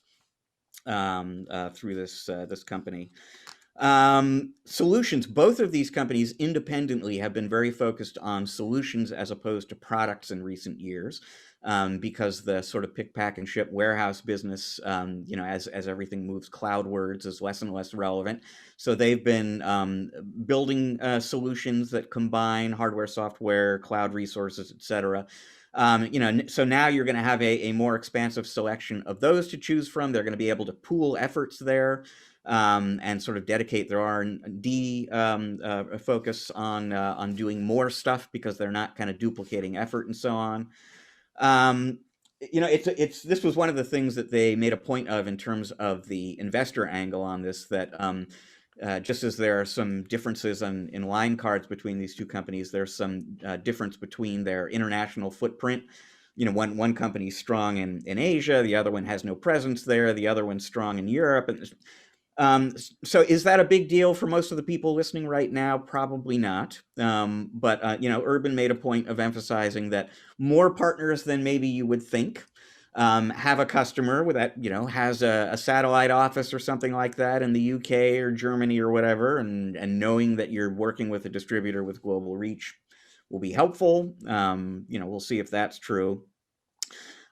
S3: through this company. Solutions. Both of these companies independently have been very focused on solutions as opposed to products in recent years, because the sort of pick, pack, and ship warehouse business, as everything moves cloudwards, is less and less relevant. So they've been building solutions that combine hardware, software, cloud resources, etc. So now you're going to have a more expansive selection of those to choose from. They're going to be able to pool efforts there. And sort of dedicate their R&D focus on doing more stuff, because they're not kind of duplicating effort and so on. This was one of the things that they made a point of in terms of the investor angle on this, that just as there are some differences in line cards between these two companies, there's some difference between their international footprint. One company's strong in Asia, the other one has no presence there, the other one's strong in Europe. So is that a big deal for most of the people listening right now? Probably not. But Urban made a point of emphasizing that more partners than maybe you would think have a customer that has a satellite office or something like that in the UK or Germany or whatever, and knowing that you're working with a distributor with global reach will be helpful. We'll see if that's true.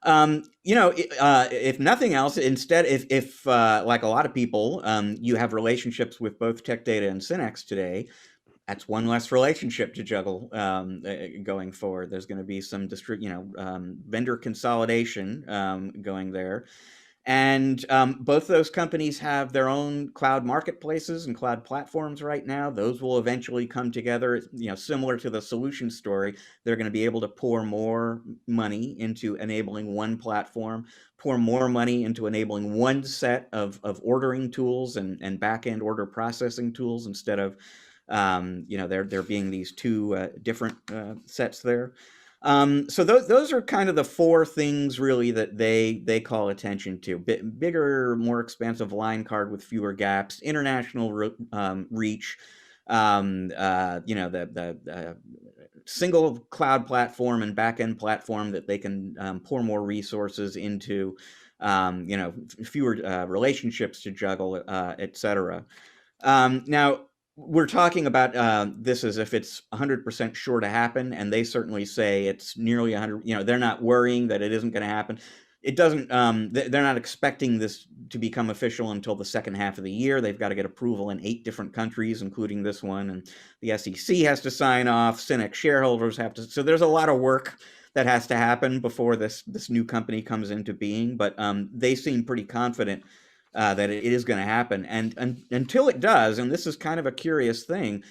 S3: If nothing else, instead, if like a lot of people, you have relationships with both Tech Data and SYNNEX today, that's one less relationship to juggle going forward. There's going to be some vendor consolidation going there. And both those companies have their own cloud marketplaces and cloud platforms right now. Those will eventually come together, similar to the solution story. They're going to be able to pour more money into enabling one platform, pour more money into enabling one set of ordering tools and back-end order processing tools instead of, there being these two different sets there. So those are kind of the four things really that they call attention to: bigger, more expansive line card with fewer gaps, international reach, the single cloud platform and backend platform that they can pour more resources into, fewer relationships to juggle, etc. Now, we're talking about this as if it's 100% sure to happen, and they certainly say it's nearly 100. They're not worrying that it isn't going to happen. It doesn't. They're not expecting this to become official until the second half of the year. They've got to get approval in 8 different countries, including this one, and the SEC has to sign off. SYNNEX shareholders have to. So there's a lot of work that has to happen before this new company comes into being. But they seem pretty confident that it is going to happen. And until it does, and this is kind of a curious thing,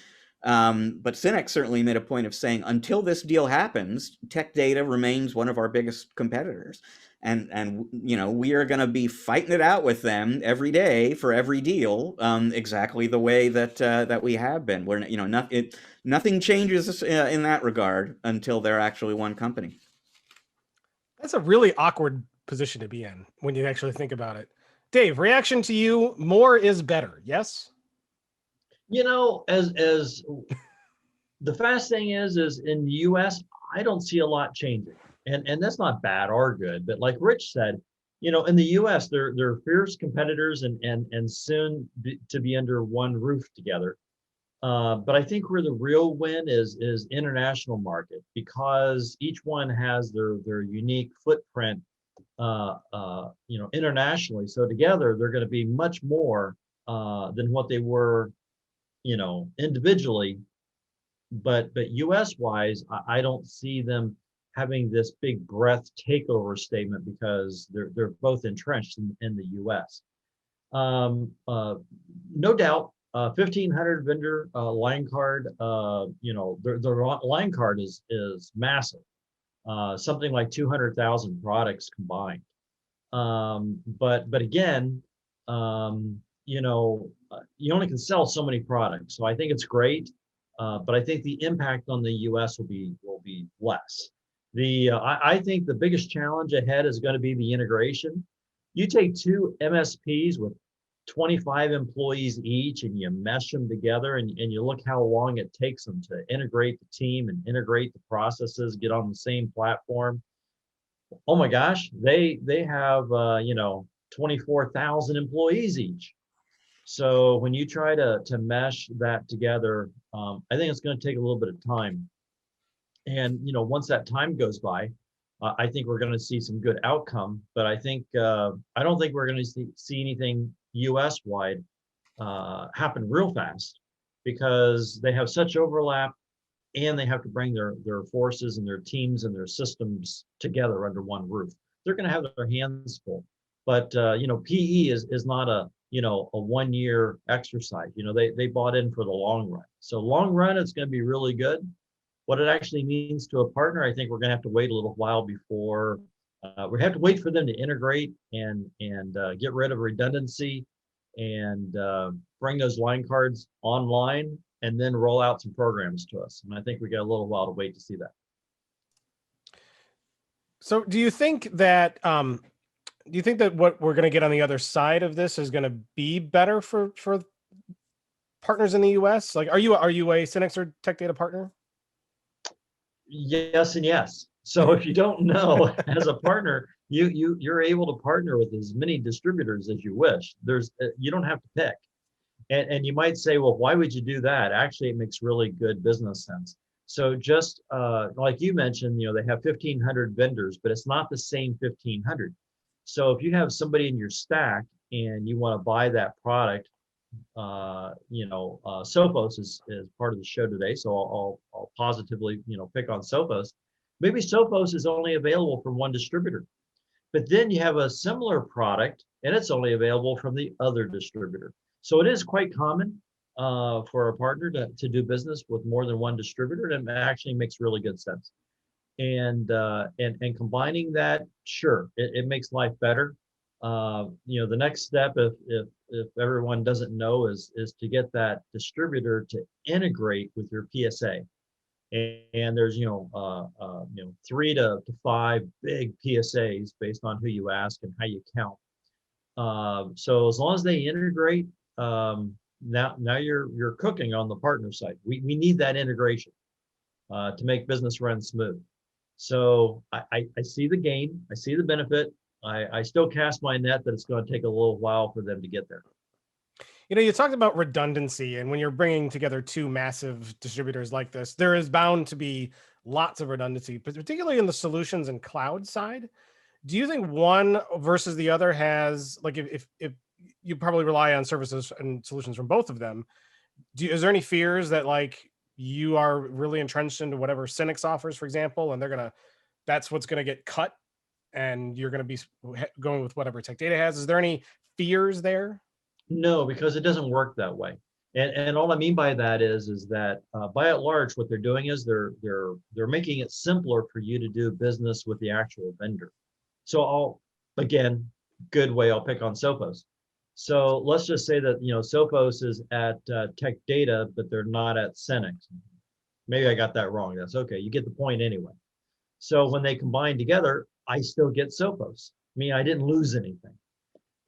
S3: but SYNNEX certainly made a point of saying, until this deal happens, Tech Data remains one of our biggest competitors. And we are going to be fighting it out with them every day for every deal, exactly the way that we have been. Where nothing changes in that regard until they're actually one company.
S1: That's a really awkward position to be in when you actually think about it. Dave, reaction to you: more is better, yes?
S2: As the fast thing is in the US, I don't see a lot changing. And that's not bad or good, but like Rich said, in the US, they're fierce competitors and soon to be under one roof together. But I think where the real win is international market, because each one has their unique footprint internationally. So together, they're going to be much more than what they were, individually. But US wise, I don't see them having this big breadth takeover statement, because they're both entrenched in the US. No doubt, 1,500 vendor line card. Their line card is massive. Something like 200,000 products combined. But again, you only can sell so many products. So I think it's great, but I think the impact on the US will be less. I think the biggest challenge ahead is going to be the integration. You take two MSPs with 25 employees each and you mesh them together, and you look how long it takes them to integrate the team and integrate the processes, get on the same platform. Oh my gosh, they have 24,000 employees each. So when you try to mesh that together, I think it's going to take a little bit of time. And once that time goes by, I think we're going to see some good outcome. But I don't think we're going to see anything US wide happen real fast, because they have such overlap, and they have to bring their forces and their teams and their systems together under one roof. They're going to have their hands full. But PE is not a 1 year exercise. They bought in for the long run. So long run, it's going to be really good. What it actually means to a partner, I think we're going to have to wait a little while before. We have to wait for them to integrate and get rid of redundancy and bring those line cards online, and then roll out some programs to us. And I think we got a little while to wait to see that.
S1: So do you think that what we're going to get on the other side of this is going to be better for partners in the US? Like, are you a SYNNEX or Tech Data partner?
S2: Yes and yes. So if you don't know, as a partner, you're able to partner with as many distributors as you wish. You don't have to pick. And you might say, well, why would you do that? Actually, it makes really good business sense. So just like you mentioned, they have 1,500 vendors, but it's not the same 1,500. So if you have somebody in your stack and you want to buy that product, Sophos is part of the show today, so I'll positively, pick on Sophos. Maybe Sophos is only available from one distributor, but then you have a similar product and it's only available from the other distributor. So it is quite common for a partner to do business with more than one distributor, and it actually makes really good sense. And combining that, sure, it makes life better. The next step, if everyone doesn't know, is to get that distributor to integrate with your PSA. And there's 3 to 5 big PSAs based on who you ask and how you count. So as long as they integrate, now you're cooking on the partner side. We need that integration to make business run smooth. So I see the gain, I see the benefit. I still cast my net that it's going to take a little while for them to get there.
S1: You talked about redundancy, and when you're bringing together 2 massive distributors like this, there is bound to be lots of redundancy, but particularly in the solutions and cloud side. Do you think one versus the other has, like, if you probably rely on services and solutions from both of them, is there any fears that, like, you are really entrenched into whatever SYNNEX offers, for example, and that's what's going to get cut, and you're going to be going with whatever Tech Data has? Is there any fears there?
S2: No, because it doesn't work that way. And all I mean by that is that by and large, what they're doing is they're making it simpler for you to do business with the actual vendor. So again, good way, I'll pick on Sophos. So let's just say that Sophos is at Tech Data, but they're not at SYNNEX. Maybe I got that wrong. That's okay. You get the point anyway. So when they combine together, I still get Sophos. I mean, I didn't lose anything.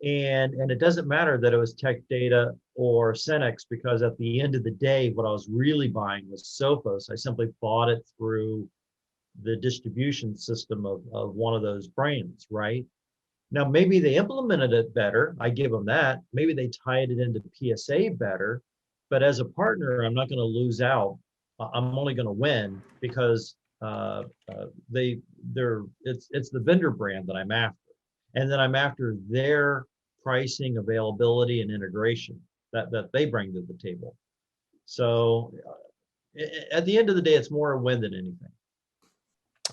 S2: And it doesn't matter that it was Tech Data or SYNNEX, because at the end of the day, what I was really buying was Sophos. I simply bought it through the distribution system of one of those brands, right? Now, maybe they implemented it better. I give them that. Maybe they tied it into PSA better. But as a partner, I'm not going to lose out. I'm only going to win because it's the vendor brand that I'm after. And then I'm after their pricing, availability, and integration that they bring to the table. So at the end of the day, it's more a win than anything.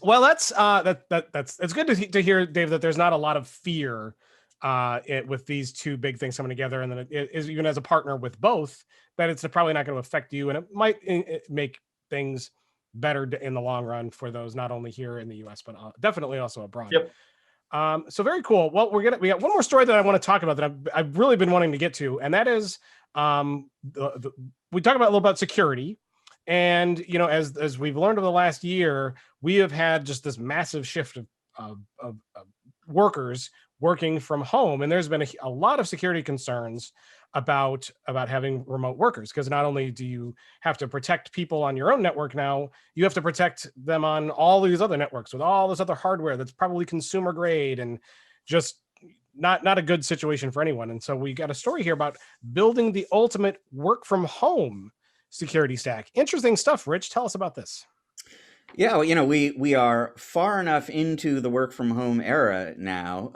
S1: Well, that's it's good to hear, Dave, that there's not a lot of fear with these 2 big things coming together, and then it is, even as a partner with both, that it's probably not going to affect you, and it might make things better in the long run for those not only here in the U.S. but definitely also abroad.
S2: Yep.
S1: So very cool. Well, we got one more story that I want to talk about that I've really been wanting to get to, and that is we talk about a little about security. And as we've learned over the last year, we have had just this massive shift of workers working from home, and there's been a lot of security concerns about having remote workers, because not only do you have to protect people on your own network now, you have to protect them on all these other networks with all this other hardware that's probably consumer grade, and just not a good situation for anyone. And so we got a story here about building the ultimate work from home security stack. Interesting stuff. Rich, tell us about this.
S3: Yeah, well, we are far enough into the work from home era now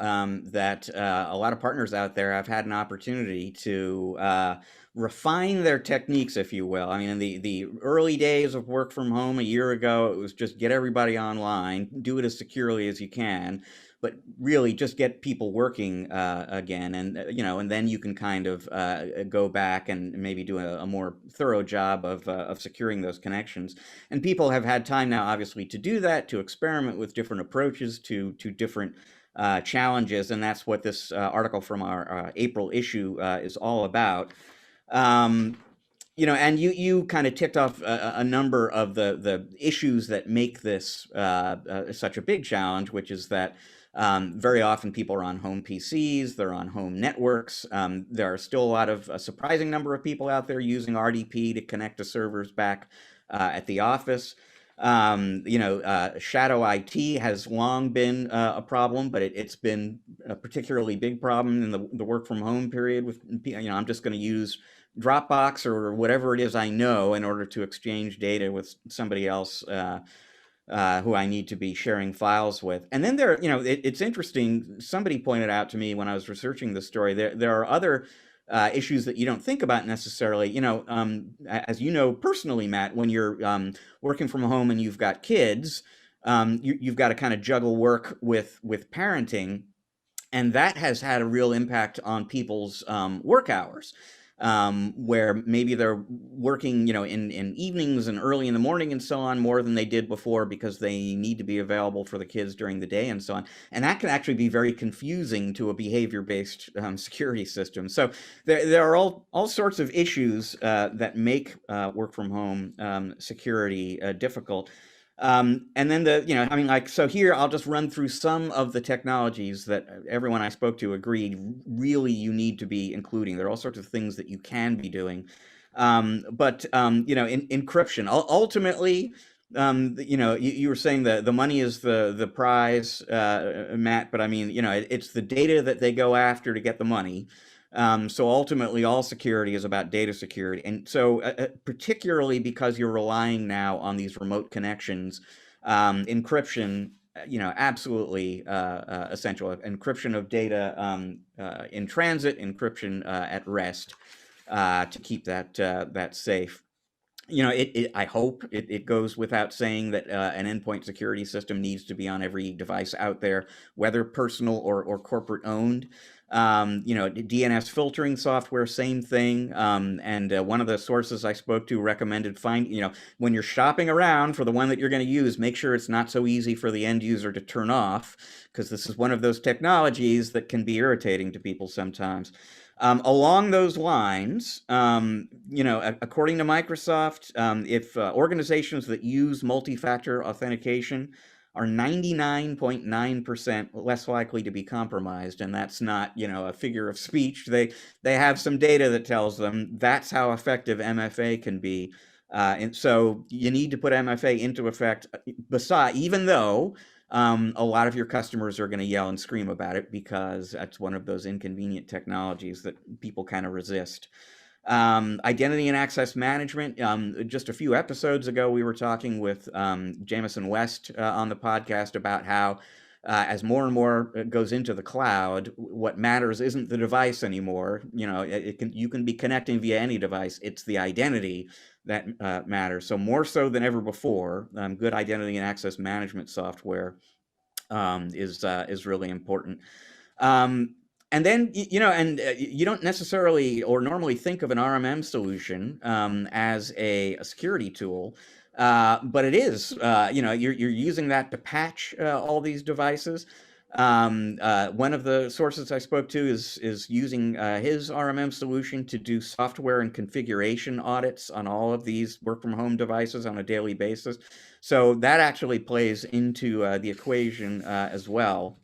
S3: that a lot of partners out there have had an opportunity to refine their techniques, if you will. I mean, in the early days of work from home a year ago, it was just get everybody online, do it as securely as you can, but really just get people working again, and and then you can kind of go back and maybe do a more thorough job of securing those connections. And people have had time now, obviously, to do that, to experiment with different approaches to different challenges, and that's what this article from our April issue is all about. And you kind of ticked off a number of the issues that make this such a big challenge, which is that very often people are on home PCs, they're on home networks. There are still a surprising number of people out there using RDP to connect to servers back at the office. Shadow IT has long been a problem, but it's been a particularly big problem in the work from home period with, I'm just going to use Dropbox or whatever it is I know in order to exchange data with somebody else who I need to be sharing files with. And then it's interesting. Somebody pointed out to me when I was researching this story, there are other issues that you don't think about necessarily. As you know personally, Matt, when you're working from home and you've got kids, you've got to kind of juggle work with parenting, and that has had a real impact on people's work hours, where maybe they're working, in evenings and early in the morning and so on, more than they did before because they need to be available for the kids during the day and so on. And that can actually be very confusing to a behavior-based security system. So there are all sorts of issues that make work from home security difficult. And then so here I'll just run through some of the technologies that everyone I spoke to agreed really you need to be including. There are all sorts of things that you can be doing. Encryption, ultimately, you were saying the money is the prize, Matt, but I mean, it's the data that they go after to get the money. So ultimately, all security is about data security. And so particularly because you're relying now on these remote connections, encryption, absolutely essential. Encryption of data in transit, encryption at rest to keep that safe. I hope it goes without saying that an endpoint security system needs to be on every device out there, whether personal or corporate owned. DNS filtering software, same thing. And one of the sources I spoke to recommended when you're shopping around for the one that you're going to use, make sure it's not so easy for the end user to turn off, because this is one of those technologies that can be irritating to people sometimes. Along those lines, according to Microsoft, if organizations that use multi-factor authentication are 99.9% less likely to be compromised, and that's not, a figure of speech. They have some data that tells them that's how effective MFA can be. And so you need to put MFA into effect, even though a lot of your customers are going to yell and scream about it, because that's one of those inconvenient technologies that people kind of resist. Identity and access management. Just a few episodes ago, we were talking with Jamison West on the podcast about how as more and more goes into the cloud, what matters isn't the device anymore. You can be connecting via any device. It's the identity that matters. So more so than ever before, good identity and access management software is really important. And then, you don't necessarily or normally think of an RMM solution as a security tool, but it is. You're using that to patch all these devices. One of the sources I spoke to is using his RMM solution to do software and configuration audits on all of these work from home devices on a daily basis. So that actually plays into the equation as well.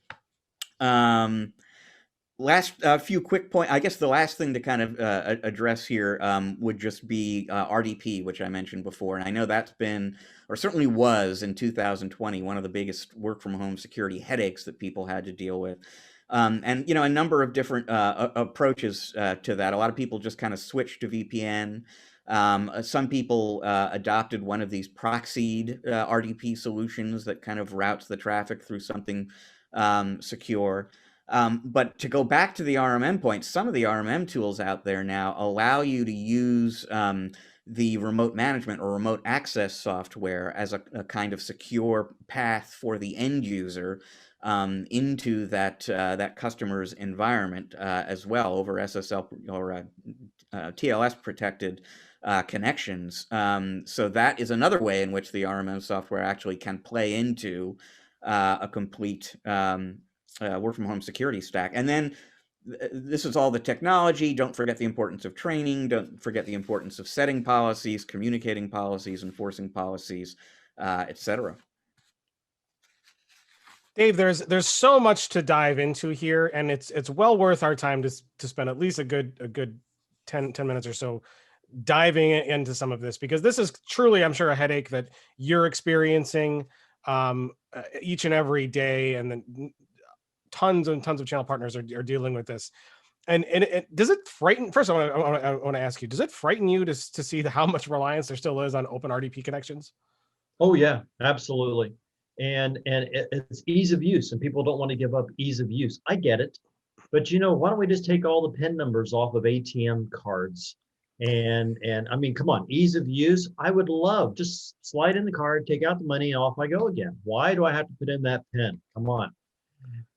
S3: Last few quick points. I guess the last thing to kind of address here would just be RDP, which I mentioned before. And I know that's been, or certainly was in 2020, one of the biggest work from home security headaches that people had to deal with. And, a number of different approaches to that. A lot of people just kind of switched to VPN. Some people adopted one of these proxied RDP solutions that kind of routes the traffic through something secure. But to go back to the RMM point, some of the RMM tools out there now allow you to use the remote management or remote access software as a kind of secure path for the end user into that customer's environment as well over SSL or TLS protected connections. So that is another way in which the RMM software actually can play into a complete work from home security stack. And then this is all the technology. Don't forget the importance of training. Don't forget the importance of setting policies, communicating policies, enforcing policies, etc.
S1: Dave, there's so much to dive into here, and it's well worth our time to spend at least a good 10 minutes or so diving into some of this, because this is truly, I'm sure, a headache that you're experiencing each and every day, and then tons and tons of channel partners are dealing with this. And does it frighten? First, I want to ask you: does it frighten you to see how much reliance there still is on open RDP connections?
S2: Oh yeah, absolutely. And it's ease of use, and people don't want to give up ease of use. I get it. But why don't we just take all the PIN numbers off of ATM cards? And I mean, come on, ease of use. I would love just slide in the card, take out the money, and off I go again. Why do I have to put in that PIN? Come on.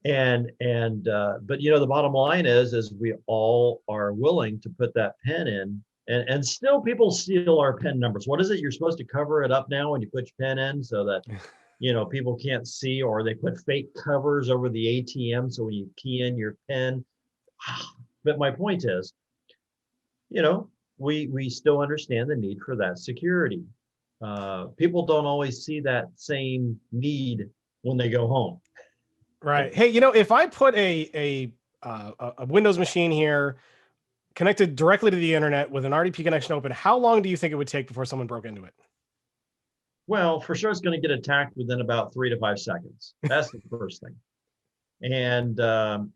S2: But the bottom line is we all are willing to put that PIN in, and still people steal our PIN numbers. What is it? You're supposed to cover it up now when you put your PIN in so that people can't see, or they put fake covers over the ATM so when you key in your PIN. But my point is, we still understand the need for that security. People don't always see that same need when they go home.
S1: Right. Hey, if I put a Windows machine here connected directly to the internet with an RDP connection open, how long do you think it would take before someone broke into it?
S2: Well, for sure, it's going to get attacked within about 3 to 5 seconds. That's the first thing. And then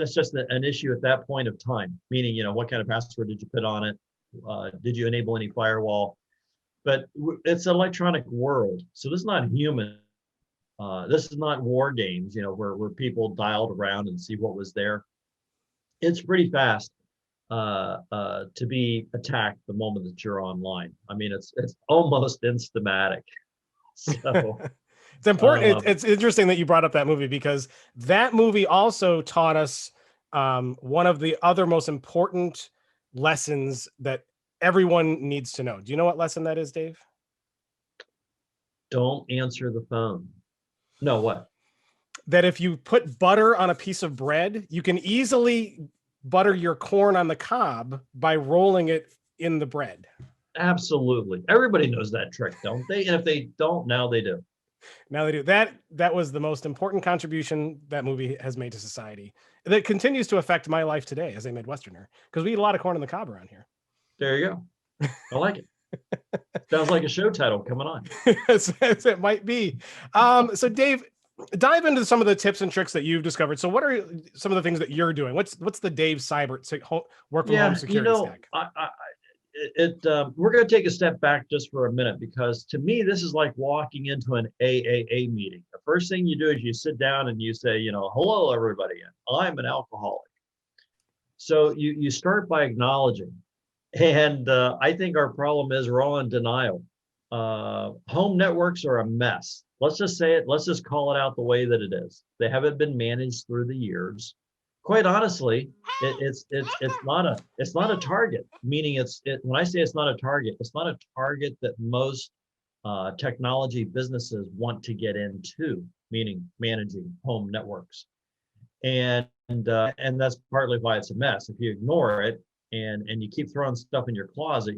S2: it's just an issue at that point of time, meaning, what kind of password did you put on it? Did you enable any firewall? But it's an electronic world. So this is not human. This is not war games, where people dialed around and see what was there. It's pretty fast to be attacked the moment that you're online. I mean, it's almost instamatic. So
S1: it's important. It's interesting that you brought up that movie, because that movie also taught us one of the other most important lessons that everyone needs to know. Do you know what lesson that is, Dave?
S2: Don't answer the phone. No, what?
S1: That if you put butter on a piece of bread, you can easily butter your corn on the cob by rolling it in the bread.
S2: Absolutely. Everybody knows that trick, don't they? And if they don't, now they do.
S1: Now they do. That was the most important contribution that movie has made to society. That continues to affect my life today as a Midwesterner, because we eat a lot of corn on the cob around here.
S2: There you go. I like it. Sounds like a show title coming on.
S1: As it might be. So Dave, dive into some of the tips and tricks that you've discovered. So what are some of the things that you're doing? What's the Dave Seibert work from home security stack?
S2: We're going to take a step back just for a minute, because to me, this is like walking into an AAA meeting. The first thing you do is you sit down and you say, hello, everybody. I'm an alcoholic. So you start by acknowledging. And I think our problem is we're all in denial. Home networks are a mess. Let's just say it. Let's just call it out the way that it is. They haven't been managed through the years. Quite honestly, it's not a target. Meaning when I say it's not a target that most technology businesses want to get into. Meaning managing home networks, and that's partly why it's a mess. If you ignore it, and you keep throwing stuff in your closet,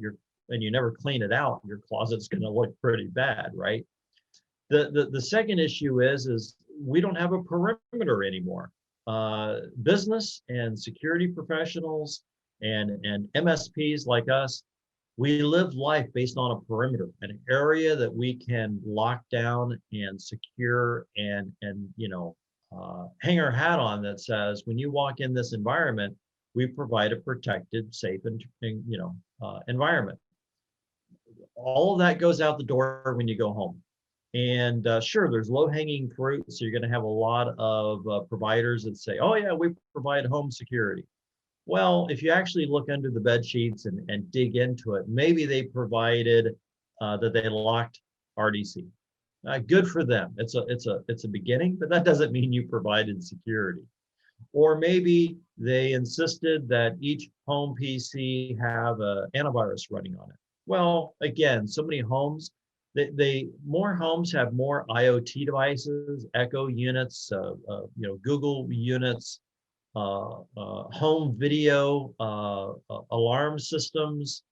S2: and you never clean it out, your closet's going to look pretty bad, right? The second issue is we don't have a perimeter anymore. Business and security professionals and MSPs like us, we live life based on a perimeter, an area that we can lock down and secure and hang our hat on, that says when you walk in this environment, we provide a protected, safe, and environment. All of that goes out the door when you go home. And sure, there's low-hanging fruit. So you're going to have a lot of providers that say, oh yeah, we provide home security. Well, if you actually look under the bed sheets and dig into it, maybe they provided that they locked RDC. Good for them. It's a beginning, but that doesn't mean you provided security. Or maybe they insisted that each home PC have an antivirus running on it. Well, again, so many homes, more homes have more IoT devices, Echo units, Google units, home video, alarm systems.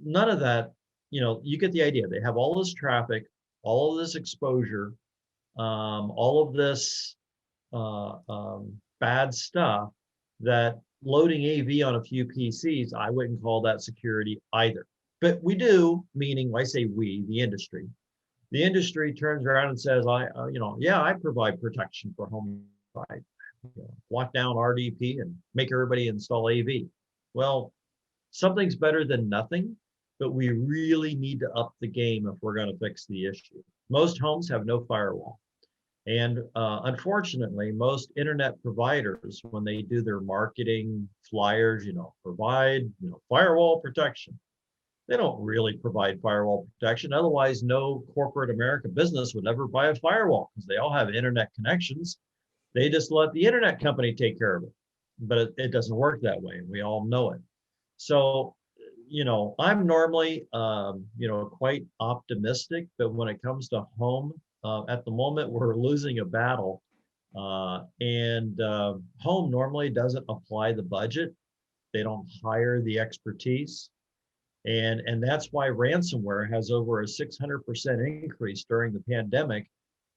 S2: None of that, you get the idea. They have all this traffic, all of this exposure, all of this bad stuff, that loading AV on a few PCs, I wouldn't call that security either. But we do, meaning I say we, the industry. The industry turns around and says, I provide protection for home. I lock down RDP and make everybody install AV. Well, something's better than nothing, but we really need to up the game if we're going to fix the issue. Most homes have no firewall. And unfortunately, most internet providers, when they do their marketing flyers, provide, firewall protection. They don't really provide firewall protection. Otherwise, no corporate American business would ever buy a firewall because they all have internet connections. They just let the internet company take care of it. But it doesn't work that way. And we all know it. So, I'm normally, quite optimistic, but when it comes to home, at the moment, we're losing a battle. And home normally doesn't apply the budget. They don't hire the expertise. And that's why ransomware has over a 600% increase during the pandemic,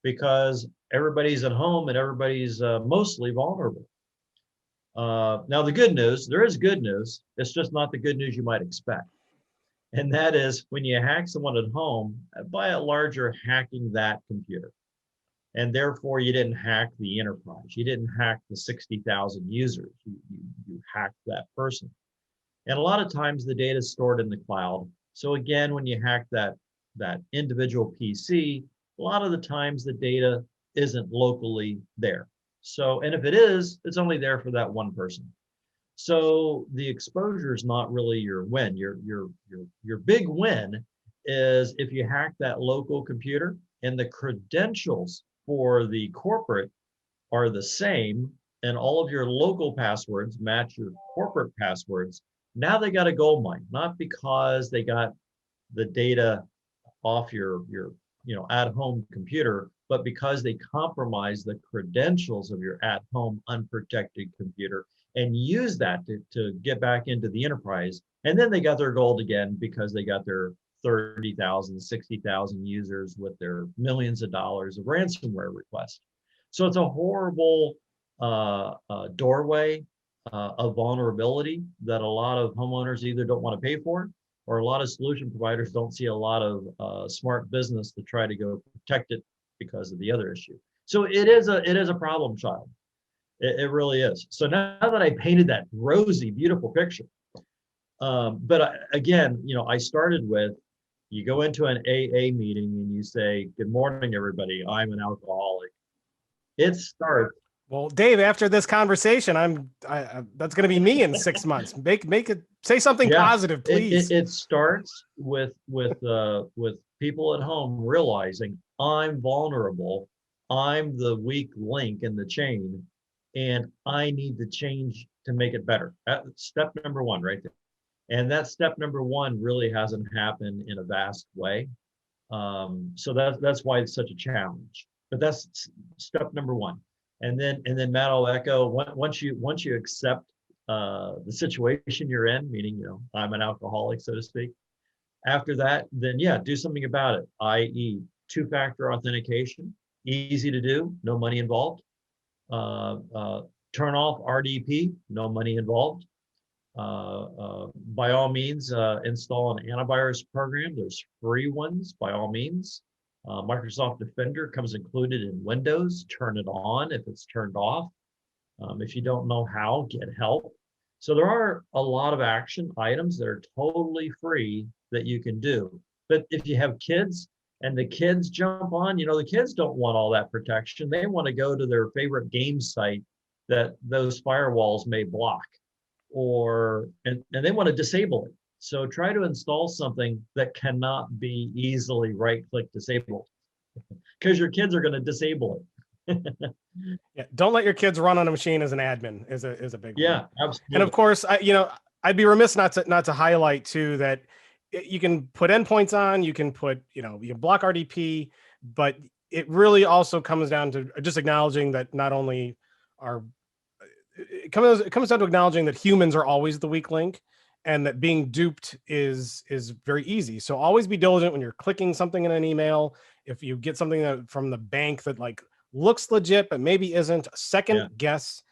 S2: because everybody's at home and everybody's mostly vulnerable. Now, the good news, there is good news. It's just not the good news you might expect. And that is when you hack someone at home, by and large, you're hacking that computer. And therefore, you didn't hack the enterprise. You didn't hack the 60,000 users. You hacked that person. And a lot of times the data is stored in the cloud. So again, when you hack that individual PC, a lot of the times the data isn't locally there. So, and if it is, it's only there for that one person. So the exposure is not really your win. Your big win is if you hack that local computer and the credentials for the corporate are the same and all of your local passwords match your corporate passwords. Now they got a gold mine, not because they got the data off your at-home computer, but because they compromise the credentials of your at-home unprotected computer and use that to get back into the enterprise. And then they got their gold again because they got their 30,000, 60,000 users with their millions of dollars of ransomware requests. So it's a horrible doorway of vulnerability that a lot of homeowners either don't want to pay for, or a lot of solution providers don't see a lot of smart business to try to go protect it because of the other issue. So it is a problem child. It really is. So now that I painted that rosy, beautiful picture, but again, I started with, you go into an AA meeting and you say, "Good morning, everybody. I'm an alcoholic." It starts.
S1: Well, Dave, after this conversation, that's going to be me in 6 months. Make it, say something positive, please.
S2: It starts with people at home realizing I'm vulnerable, I'm the weak link in the chain, and I need to change to make it better. That's step number one, right there. And that step number one really hasn't happened in a vast way. So that's why it's such a challenge. But that's step number one. And then Matt, I'll echo, once you accept the situation you're in, meaning, I'm an alcoholic, so to speak. After that, then do something about it, i.e. two-factor authentication, easy to do, no money involved. Turn off RDP, no money involved. By all means, install an antivirus program. There's free ones, by all means. Microsoft Defender comes included in Windows. Turn it on if it's turned off. If you don't know how, get help. So there are a lot of action items that are totally free that you can do. But if you have kids and the kids jump on, the kids don't want all that protection. They want to go to their favorite game site that those firewalls may block, and they want to disable it. So try to install something that cannot be easily right-click disabled, because your kids are going to disable it.
S1: Yeah, don't let your kids run on a machine as an admin is a big one.
S2: Yeah, absolutely.
S1: And of course, I'd be remiss not to highlight too that you can put endpoints on, you can put, you can block RDP, but it really also comes down to just acknowledging that not only it comes down to acknowledging that humans are always the weak link, and that being duped is very easy. So always be diligent when you're clicking something in an email. If you get something from the bank that looks legit but maybe isn't, second guess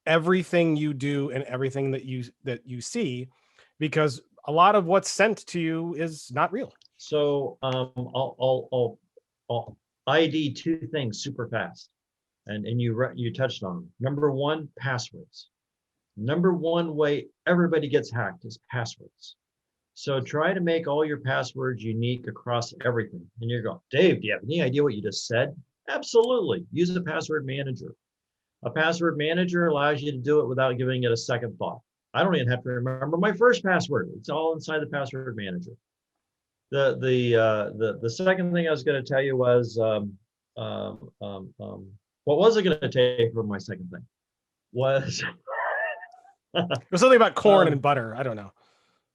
S1: everything you do and everything that you see, because a lot of what's sent to you is not real.
S2: So I'll ID two things super fast, and you touched on them. Number one, passwords. Number one way everybody gets hacked is passwords. So try to make all your passwords unique across everything. And you're going, "Dave, do you have any idea what you just said?" Absolutely. Use a password manager. A password manager allows you to do it without giving it a second thought. I don't even have to remember my first password. It's all inside the password manager. The second thing I was going to tell you was what was I going to tell you for my second thing? Was
S1: There's something about corn and butter. I don't know.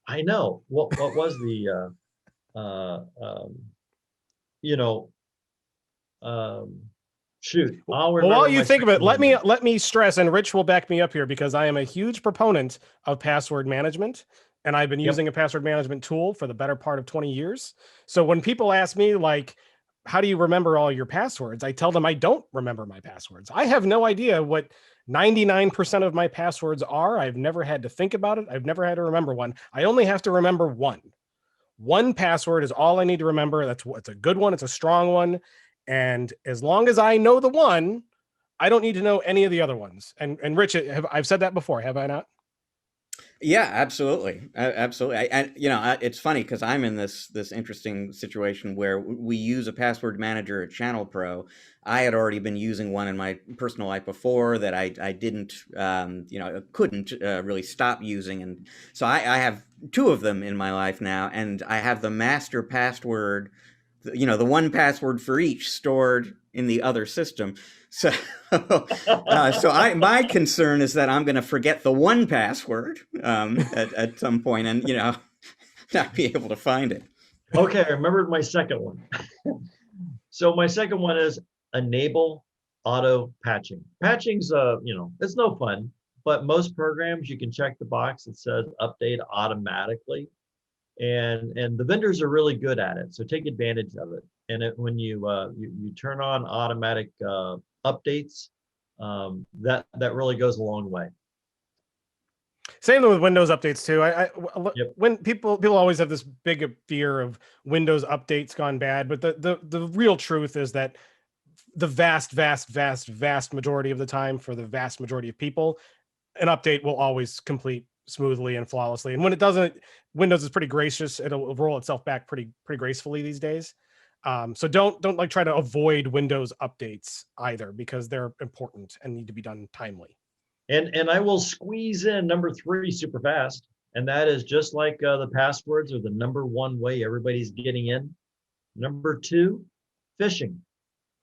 S2: I know what was the you know shoot.
S1: Well, while you think of it, let me stress, and Rich will back me up here because I am a huge proponent of password management, and I've been using a password management tool for the better part of 20 years. So when people ask me like, how do you remember all your passwords? I tell them I don't remember my passwords. I have no idea what 99% of my passwords are. I've never had to think about it. I've never had to remember one. I only have to remember one. One password is all I need to remember. It's a good one. It's a strong one. And as long as I know the one, I don't need to know any of the other ones. And Rich, I've said that before, have I not?
S3: Yeah, absolutely, absolutely. And it's funny because I'm in this interesting situation where we use a password manager at ChannelPro. I had already been using one in my personal life before that I didn't couldn't really stop using, and so I have two of them in my life now, and I have the master password, the one password for each stored in the other system. So, my concern is that I'm going to forget the one password at some point, and not be able to find it.
S2: Okay, I remembered my second one. So my second one is enable auto patching. Patching's it's no fun, but most programs you can check the box that says update automatically. And the vendors are really good at it, so take advantage of it. And when you turn on automatic updates, that really goes a long way.
S1: Same with Windows updates too. When people always have this big fear of Windows updates gone bad, but the real truth is that the vast majority of the time, for the vast majority of people, an update will always complete smoothly and flawlessly. And when it doesn't, Windows is pretty gracious. It'll roll itself back pretty gracefully these days. So don't like try to avoid Windows updates either, because they're important and need to be done timely.
S2: And I will squeeze in number 3 super fast, and that is just like the passwords are the number one way everybody's getting in. Number 2, phishing.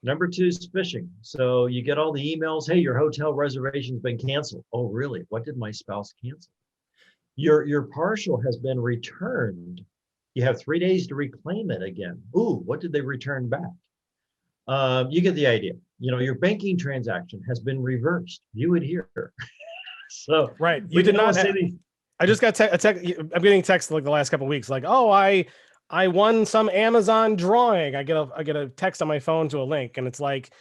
S2: Number 2 is phishing. So you get all the emails, hey, your hotel reservation's been canceled. Oh, really? What did my spouse cancel? Your partial has been returned. You have 3 days to reclaim it again. Ooh, what did they return back? You get the idea. Your banking transaction has been reversed. View it here. So
S1: right, you did not. I just got a text. I'm getting texts like the last couple of weeks, like, oh, I won some Amazon drawing. I get a text on my phone to a link, and it's like,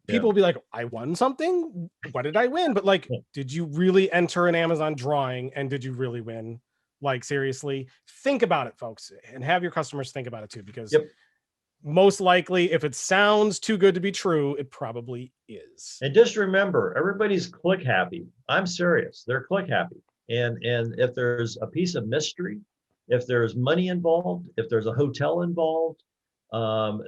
S1: people will be like, I won something. What did I win? But like, did you really enter an Amazon drawing, and did you really win? Like, seriously, think about it, folks, and have your customers think about it too, because most likely, if it sounds too good to be true, it probably is.
S2: And just remember, everybody's click happy. I'm serious. They're click happy. And if there's a piece of mystery, if there's money involved, if there's a hotel involved,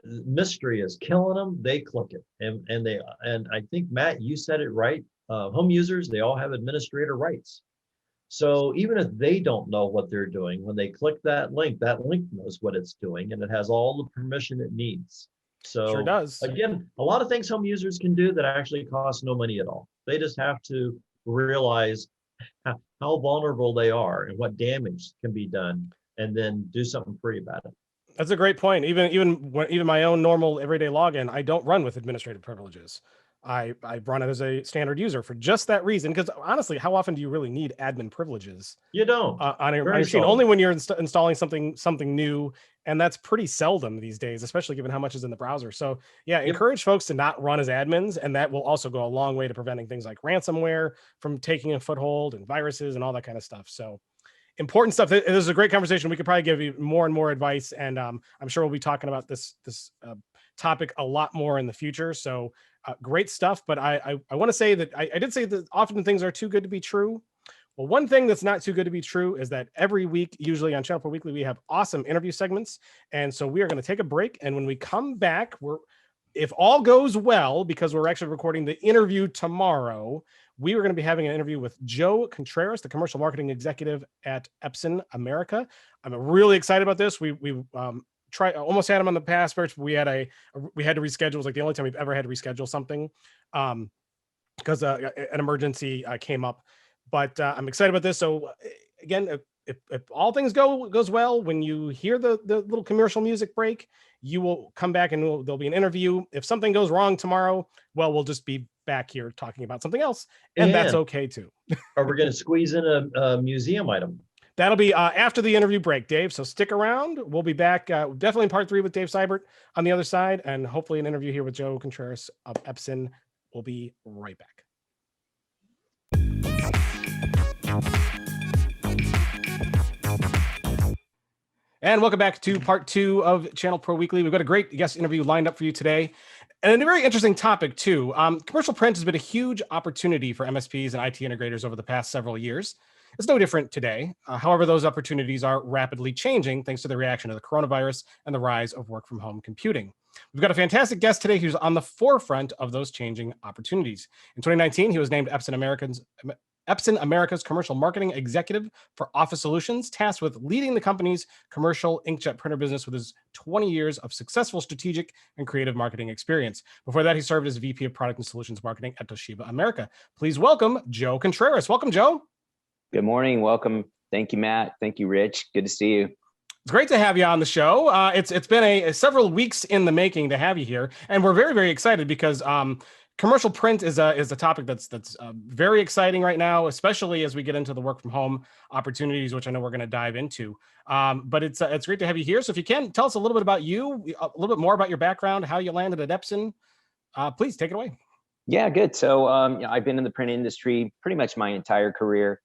S2: mystery is killing them. They click it. And I think, Matt, you said it right. Home users, they all have administrator rights. So even if they don't know what they're doing, when they click that link knows what it's doing, and it has all the permission it needs. So
S1: sure does.
S2: Again, a lot of things home users can do that actually cost no money at all. They just have to realize how vulnerable they are and what damage can be done, and then do something free about it.
S1: That's a great point. Even my own normal everyday login, I don't run with administrative privileges. I run it as a standard user for just that reason. Because honestly, how often do you really need admin privileges?
S2: You don't
S1: on your machine. Only when you're installing something new, and that's pretty seldom these days, especially given how much is in the browser. So yeah, encourage folks to not run as admins, and that will also go a long way to preventing things like ransomware from taking a foothold, and viruses and all that kind of stuff. So important stuff. This is a great conversation. We could probably give you more and more advice, and I'm sure we'll be talking about this topic a lot more in the future. So great stuff. But I want to say that I did say that often things are too good to be true. Well, one thing that's not too good to be true is that every week, usually on ChannelPro Weekly, we have awesome interview segments. And so we are going to take a break. And when we come back, if all goes well, because we're actually recording the interview tomorrow, we were going to be having an interview with Joe Contreras, the commercial marketing executive at Epson America. I'm really excited about this. We almost had him on the past, but we had to reschedule. It was like the only time we've ever had to reschedule something because an emergency came up. But I'm excited about this. So again, if all things goes well, when you hear the little commercial music break, you will come back and there'll be an interview. If something goes wrong tomorrow, well, we'll just be back here talking about something else, and that's okay too.
S2: Are we going to squeeze in a museum item?
S1: That'll be after the interview break, Dave. So stick around. We'll be back definitely in part 3 with Dave Seibert on the other side, and hopefully an interview here with Joe Contreras of Epson. We'll be right back. And welcome back to part 2 of Channel Pro Weekly. We've got a great guest interview lined up for you today, and a very interesting topic too. Commercial print has been a huge opportunity for MSPs and IT integrators over the past several years. It's no different today. However, those opportunities are rapidly changing thanks to the reaction of the coronavirus and the rise of work from home computing. We've got a fantastic guest today who's on the forefront of those changing opportunities. In 2019, he was named Epson America's Commercial Marketing Executive for Office Solutions, tasked with leading the company's commercial inkjet printer business with his 20 years of successful strategic and creative marketing experience. Before that, he served as VP of Product and Solutions Marketing at Toshiba America. Please welcome Joe Contreras. Welcome, Joe.
S4: Good morning. Welcome. Thank you, Matt. Thank you, Rich. Good to see you.
S1: It's great to have you on the show. It's been several weeks in the making to have you here, and we're very, very excited because commercial print is a topic that's very exciting right now, especially as we get into the work from home opportunities, which I know we're going to dive into. But it's great to have you here. So if you can tell us a little bit about you, a little bit more about your background, how you landed at Epson, please take it away.
S4: Yeah, good. So I've been in the print industry pretty much my entire career.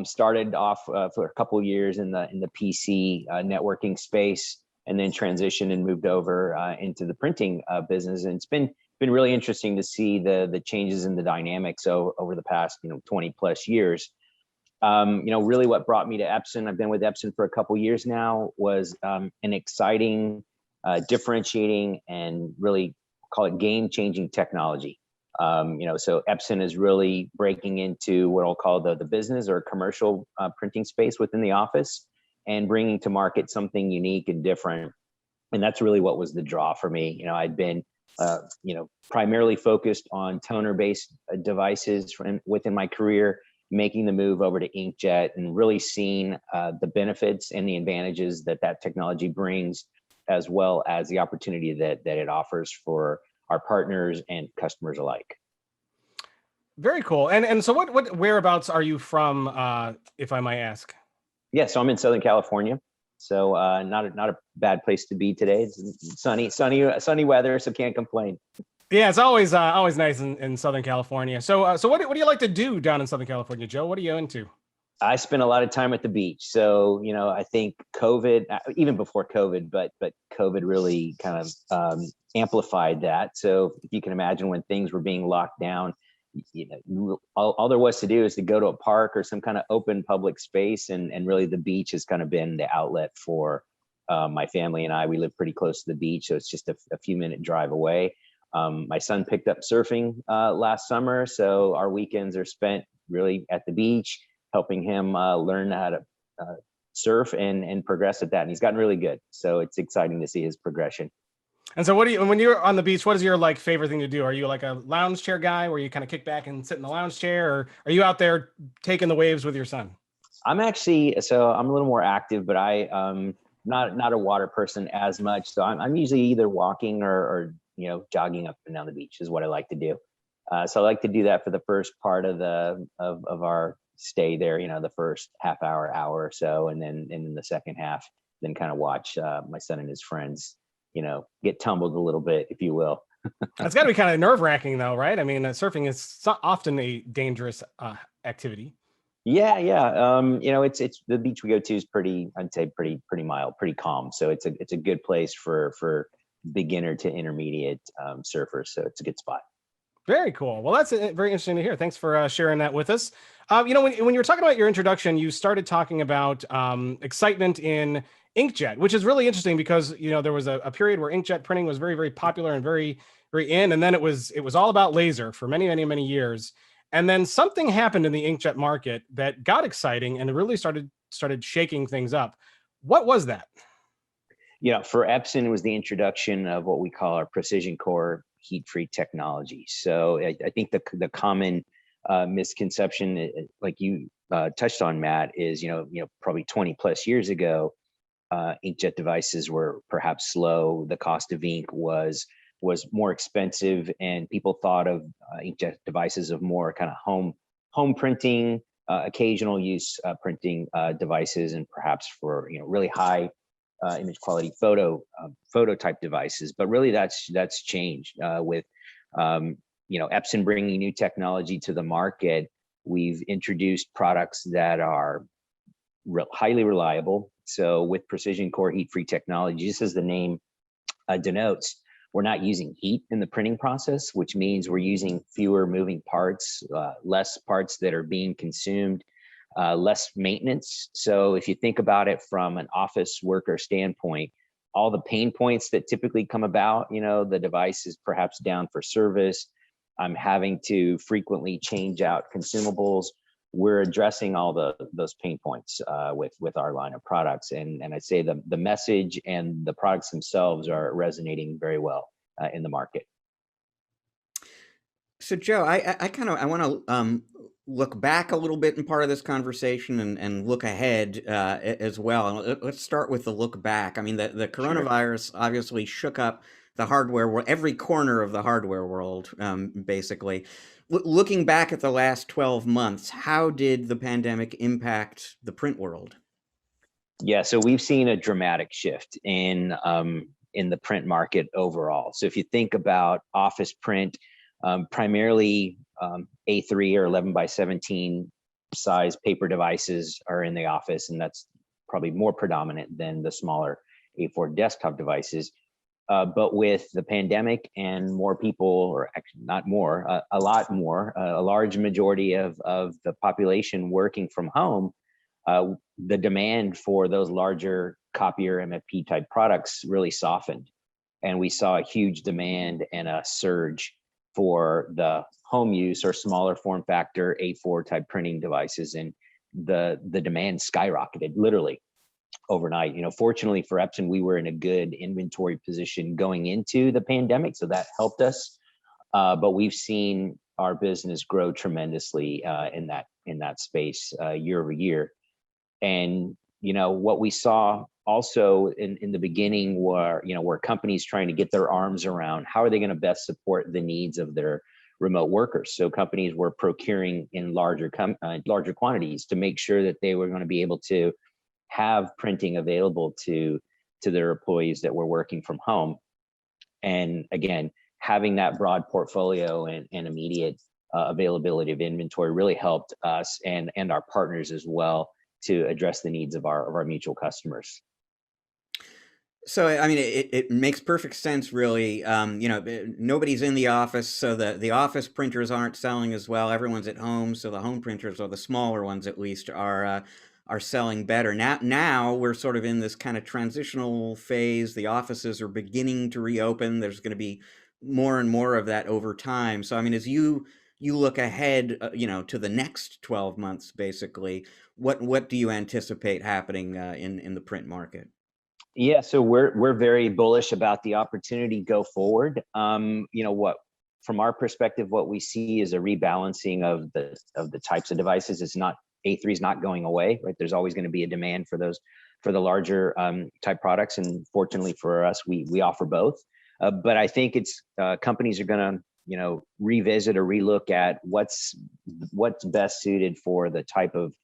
S4: Started off for a couple of years in the PC networking space, and then transitioned and moved over into the printing business. And it's been really interesting to see the changes in the dynamics over the past 20 plus years. Really what brought me to Epson, I've been with Epson for a couple of years now, was an exciting, differentiating, and really call it game-changing technology. So Epson is really breaking into what I'll call the business or commercial printing space within the office, and bringing to market something unique and different. And that's really what was the draw for me. I'd been, primarily focused on toner-based devices within my career, making the move over to inkjet and really seeing the benefits and the advantages that technology brings, as well as the opportunity that it offers for our partners and customers alike.
S1: Very cool. And so what whereabouts are you from, if I might ask?
S4: Yeah, so I'm in Southern California. So not a bad place to be today. It's sunny weather, so can't complain.
S1: Yeah, it's always nice in Southern California. So what do you like to do down in Southern California, Joe? What are you into?
S4: I spend a lot of time at the beach. So, I think COVID, even before COVID, but COVID really kind of amplified that. So if you can imagine when things were being locked down, all there was to do is to go to a park or some kind of open public space. And really the beach has kind of been the outlet for my family and I. We live pretty close to the beach, so it's just a few minute drive away. My son picked up surfing last summer. So our weekends are spent really at the beach, helping him learn how to surf and progress at that. And he's gotten really good. So it's exciting to see his progression.
S1: And so when you're on the beach, what is your favorite thing to do? Are you like a lounge chair guy where you kind of kick back and sit in the lounge chair, or are you out there taking the waves with your son?
S4: I'm a little more active, but I'm not a water person as much. So I'm usually either walking or jogging up and down the beach is what I like to do. So I like to do that for the first part of our stay there, the first half hour or so, and then in the second half, then kind of watch my son and his friends, get tumbled a little bit, if you will.
S1: It's got to be kind of nerve-wracking though, right? I mean, surfing is often a dangerous activity.
S4: Yeah. It's the beach we go to is pretty mild, pretty calm. So it's a good place for beginner to intermediate surfers. So it's a good spot.
S1: Very cool. Well, that's very interesting to hear. Thanks for sharing that with us. When you were talking about your introduction, you started talking about excitement in inkjet, which is really interesting because there was a period where inkjet printing was very, very popular and very, very in, and then it was all about laser for many, many, many years, and then something happened in the inkjet market that got exciting and it really started shaking things up. What was that?
S4: For Epson, it was the introduction of what we call our precision core heat-free technology. So I think the common misconception, like you touched on, Matt, is probably 20 plus years ago, inkjet devices were perhaps slow. The cost of ink was more expensive, and people thought of inkjet devices of more kind of home printing, occasional use printing devices, and perhaps for really high image quality photo type devices. But really that's changed with Epson bringing new technology to the market. We've introduced products that are highly reliable. So with precision core heat-free technology, just as the name denotes, we're not using heat in the printing process, which means we're using fewer moving parts, less parts that are being consumed, less maintenance. So if you think about it from an office worker standpoint, all the pain points that typically come about, the device is perhaps down for service, I'm having to frequently change out consumables. We're addressing all those pain points with our line of products, and I'd say the message and the products themselves are resonating very well in the market.
S3: So Joe, I want to look back a little bit in part of this conversation and look ahead as well. Let's start with the look back. I mean, the coronavirus obviously shook up the hardware world, every corner of the hardware world, basically. Looking back at the last 12 months, how did the pandemic impact the print world?
S4: Yeah, so we've seen a dramatic shift in the print market overall. So if you think about office print, primarily A3 or 11 by 17 size paper devices are in the office, and that's probably more predominant than the smaller A4 desktop devices. But with the pandemic and more people, or actually not more, a lot more, a large majority of the population working from home, the demand for those larger copier MFP type products really softened. And we saw a huge demand and a surge for the home use or smaller form factor A4 type printing devices. And the demand skyrocketed literally overnight. Fortunately for Epson, we were in a good inventory position going into the pandemic, so that helped us. But we've seen our business grow tremendously in that space year over year. And what we saw also in the beginning were companies trying to get their arms around how are they going to best support the needs of their remote workers. So companies were procuring in larger quantities to make sure that they were going to be able to have printing available to their employees that were working from home. And again, having that broad portfolio and immediate availability of inventory really helped us and our partners as well to address the needs of our mutual customers.
S3: So, I mean, it makes perfect sense, really. Nobody's in the office, so the office printers aren't selling as well. Everyone's at home, so the home printers, or the smaller ones at least, are selling better. Now we're sort of in this kind of transitional phase. The offices are beginning to reopen. There's going to be more and more of that over time. So, I mean, as you look ahead, to the next 12 months, basically, what do you anticipate happening in the print market?
S4: Yeah, so we're very bullish about the opportunity go forward. From our perspective, what we see is a rebalancing of the types of devices. It's not A3 is not going away, right? There's always going to be a demand for the larger type products, and fortunately for us, we offer both. But I think it's companies are going to revisit or relook at what's best suited for the type of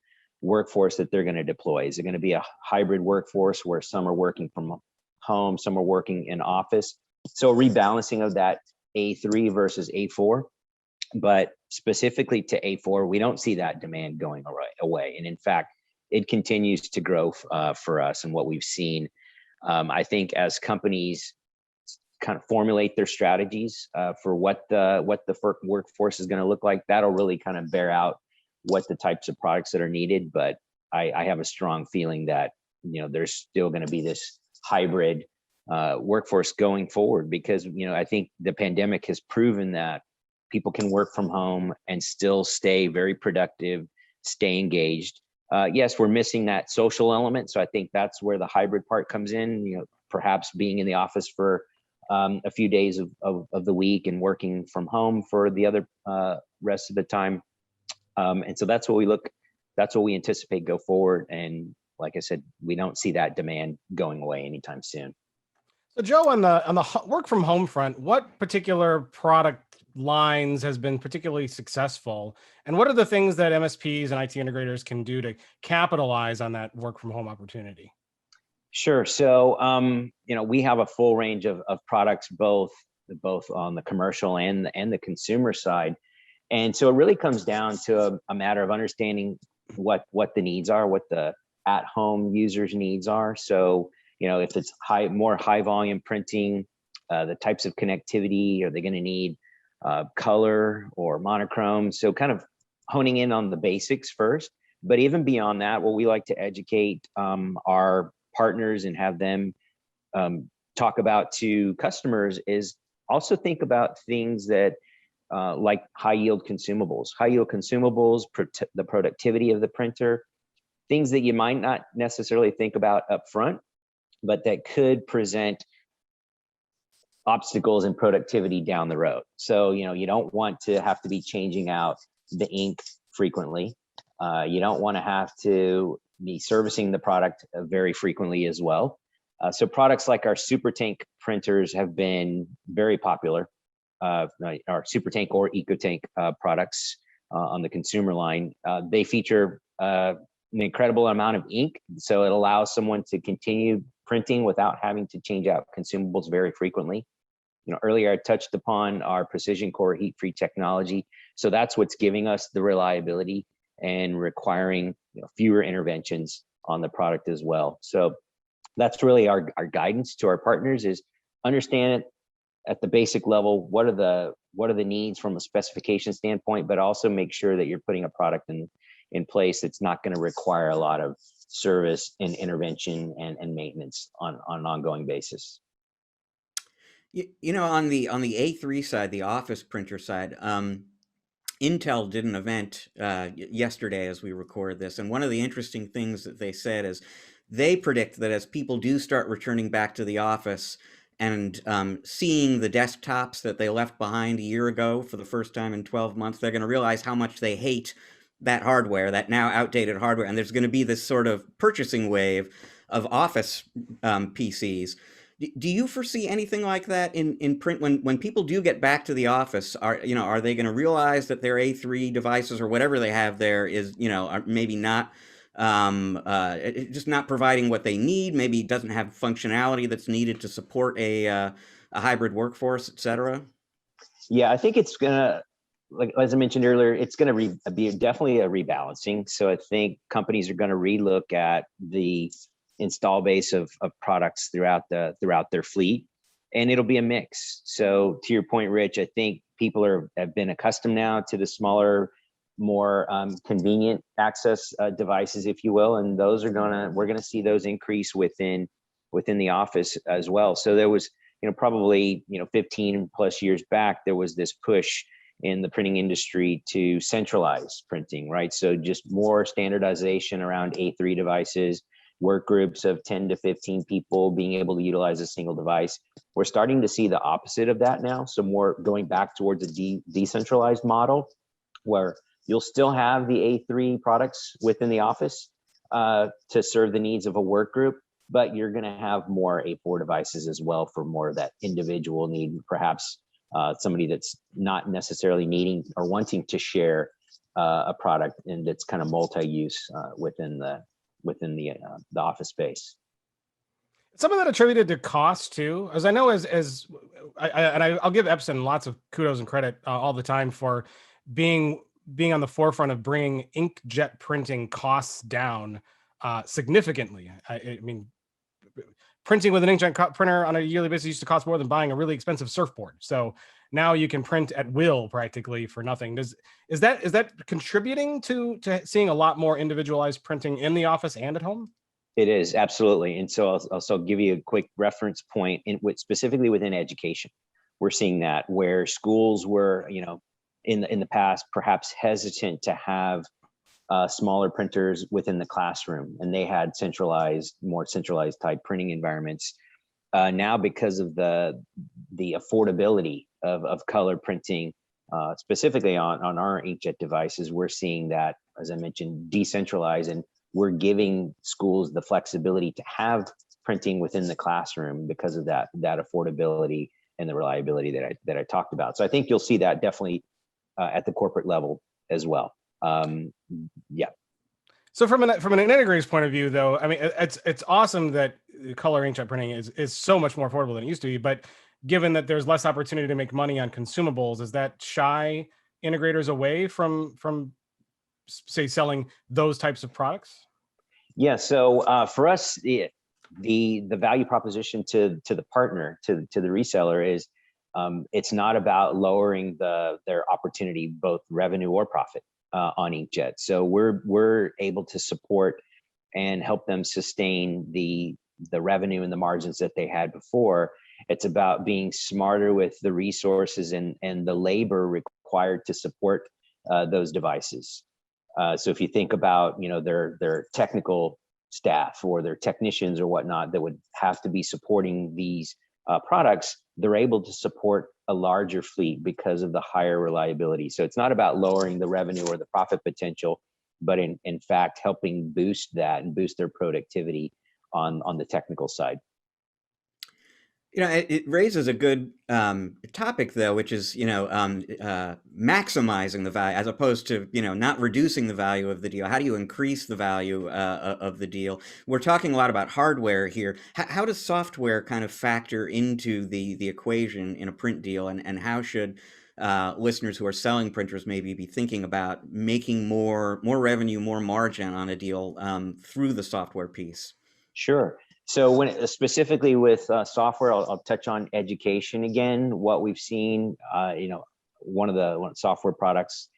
S4: workforce that they're going to deploy. Is it going to be a hybrid workforce where some are working from home, some are working in office? So rebalancing of that A3 versus A4, but specifically to A4, we don't see that demand going away. And in fact, it continues to grow for us and what we've seen. I think as companies kind of formulate their strategies for what the workforce is going to look like. That'll really kind of bear out what the types of products that are needed. But I have a strong feeling that, you know, there's still going to be this hybrid workforce going forward, because, you know, I think the pandemic has proven that people can work from home and still stay very productive, stay engaged. Yes, we're missing that social element. So I think that's where the hybrid part comes in, you know, perhaps being in the office for a few days of the week and working from home for the other rest of the time. And so that's what we anticipate go forward. And like I said, we don't see that demand going away anytime soon.
S1: So Joe, on the work from home front, what particular product lines has been particularly successful, and what are the things that MSPs and IT integrators can do to capitalize on that work from home opportunity?
S4: Sure. So, you know, we have a full range of products, both on the commercial and the consumer side. And so it really comes down to a matter of understanding what the needs are, what the at-home users' needs are. So, you know, if it's more high volume printing, the types of connectivity, are they going to need color or monochrome? So kind of honing in on the basics first. But even beyond that, what we like to educate our partners and have them talk about to customers is also think about things that like high yield consumables, the productivity of the printer, things that you might not necessarily think about up front, but that could present obstacles in productivity down the road. So, you know, you don't want to have to be changing out the ink frequently. You don't want to have to be servicing the product very frequently as well. So products like our Super Tank printers have been very popular. Our Super Tank or EcoTank products on the consumer line, they feature an incredible amount of ink. So it allows someone to continue printing without having to change out consumables very frequently. You know, earlier I touched upon our precision core heat-free technology. So that's what's giving us the reliability and requiring, you know, fewer interventions on the product as well. So that's really our guidance to our partners, is understand it at the basic level. What are the needs from a specification standpoint, but also make sure that you're putting a product in place that's not going to require a lot of service and intervention and maintenance on an ongoing basis.
S3: You know, on the A3 side, the office printer side, Intel did an event yesterday as we record this, and one of the interesting things that they said is they predict that as people do start returning back to the office and seeing the desktops that they left behind a year ago for the first time in 12 months, they're going to realize how much they hate that hardware, that now outdated hardware, and there's going to be this sort of purchasing wave of office PCs. Do you foresee anything like that in print when people do get back to the office? Are they going to realize that their A3 devices or whatever they have there is, you know, are maybe not just not providing what they need, maybe doesn't have functionality that's needed to support a hybrid workforce, et cetera?
S4: Yeah, I think it's gonna, like as I mentioned earlier, it's gonna be definitely a rebalancing. So I think companies are gonna relook at the install base of products throughout their fleet, and it'll be a mix. So to your point, Rich, I think people have been accustomed now to the smaller, more convenient access devices, if you will, and we're gonna see those increase within the office as well. So there was, you know, probably, you know, 15 plus years back, there was this push in the printing industry to centralize printing, right? So just more standardization around A3 devices, work groups of 10 to 15 people being able to utilize a single device. We're starting to see the opposite of that now. So more going back towards a decentralized model, where you'll still have the A3 products within the office to serve the needs of a work group, but you're going to have more A4 devices as well for more of that individual need, perhaps somebody that's not necessarily needing or wanting to share a product, and that's kind of multi-use within the office space.
S1: Some of that attributed to cost too, as I know, I'll give Epson lots of kudos and credit all the time for being on the forefront of bringing inkjet printing costs down significantly. I mean, printing with an inkjet printer on a yearly basis used to cost more than buying a really expensive surfboard. So now you can print at will practically for nothing. Is that contributing to seeing a lot more individualized printing in the office and at home?
S4: It is, absolutely. And so I'll also give you a quick reference point specifically within education. We're seeing that where schools were, in the past, perhaps hesitant to have smaller printers within the classroom, and they had more centralized type printing environments. Now, because of the affordability of color printing, specifically on our inkjet devices, we're seeing that, as I mentioned, decentralized, and we're giving schools the flexibility to have printing within the classroom because of that affordability and the reliability that I talked about. So I think you'll see that definitely at the corporate level as well. Yeah.
S1: So from an integrator's point of view, though, I mean, it's awesome that color inkjet printing is so much more affordable than it used to be. But given that there's less opportunity to make money on consumables, is that shy integrators away from say selling those types of products?
S4: Yeah. So for us, the value proposition to the partner, to the reseller is it's not about lowering their opportunity, both revenue or profit on inkjet. So we're able to support and help them sustain the revenue and the margins that they had before. It's about being smarter with the resources and the labor required to support those devices. So if you think about, their technical staff or their technicians or whatnot that would have to be supporting these products, they're able to support a larger fleet because of the higher reliability. So it's not about lowering the revenue or the profit potential, but in fact, helping boost that and boost their productivity on the technical side.
S3: It raises a good topic, though, which is, maximizing the value as opposed to, not reducing the value of the deal. How do you increase the value of the deal? We're talking a lot about hardware here. How does software kind of factor into the equation in a print deal? And how should listeners who are selling printers maybe be thinking about making more revenue, more margin on a deal through the software piece?
S4: Sure. So when specifically with software, I'll touch on education again. What we've seen, one of the software products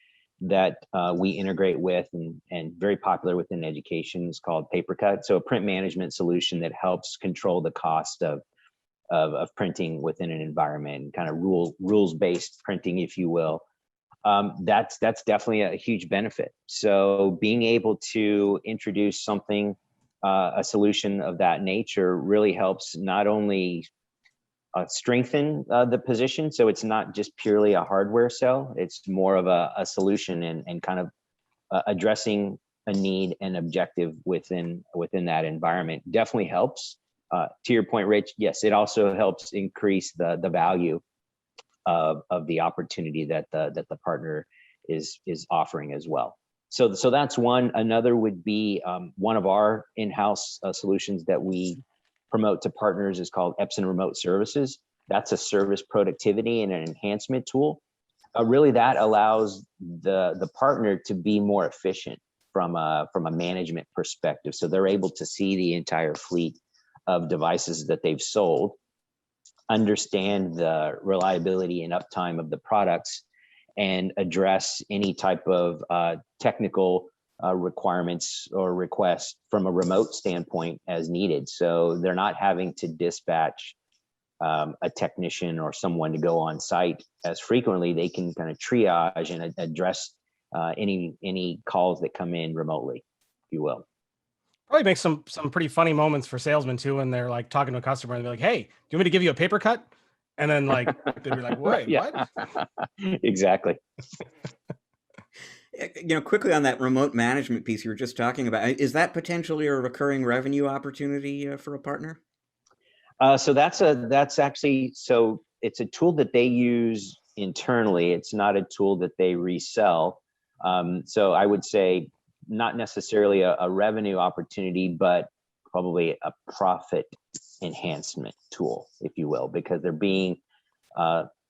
S4: that we integrate with and very popular within education is called PaperCut. So a print management solution that helps control the cost of printing within an environment, kind of rules-based printing, if you will. That's definitely a huge benefit. So being able to introduce something, a solution of that nature, really helps not only strengthen the position. So it's not just purely a hardware sell, it's more of a solution and kind of addressing a need and objective within that environment. Definitely helps. To your point, Rich, yes, it also helps increase the value of the opportunity that the partner is offering as well. So that's one. Another would be one of our in-house solutions that we promote to partners is called Epson Remote Services. That's a service productivity and an enhancement tool. Really, that allows the partner to be more efficient from a management perspective. So they're able to see the entire fleet of devices that they've sold, understand the reliability and uptime of the products, and address any type of technical requirements or requests from a remote standpoint as needed. So they're not having to dispatch a technician or someone to go on site as frequently. They can kind of triage and address any calls that come in remotely, if you will.
S1: Probably makes some pretty funny moments for salesmen too, when they're like talking to a customer and they're like, "Hey, do you want me to give you a paper cut?" And then like they'd be like, "Wait,
S4: Yeah.
S1: what?"
S4: Exactly.
S3: Quickly on that remote management piece you were just talking about, is that potentially a recurring revenue opportunity for a partner?
S4: So that's actually, so it's a tool that they use internally. It's not a tool that they resell. So I would say not necessarily a revenue opportunity, but probably a profit enhancement tool, if you will, because they're being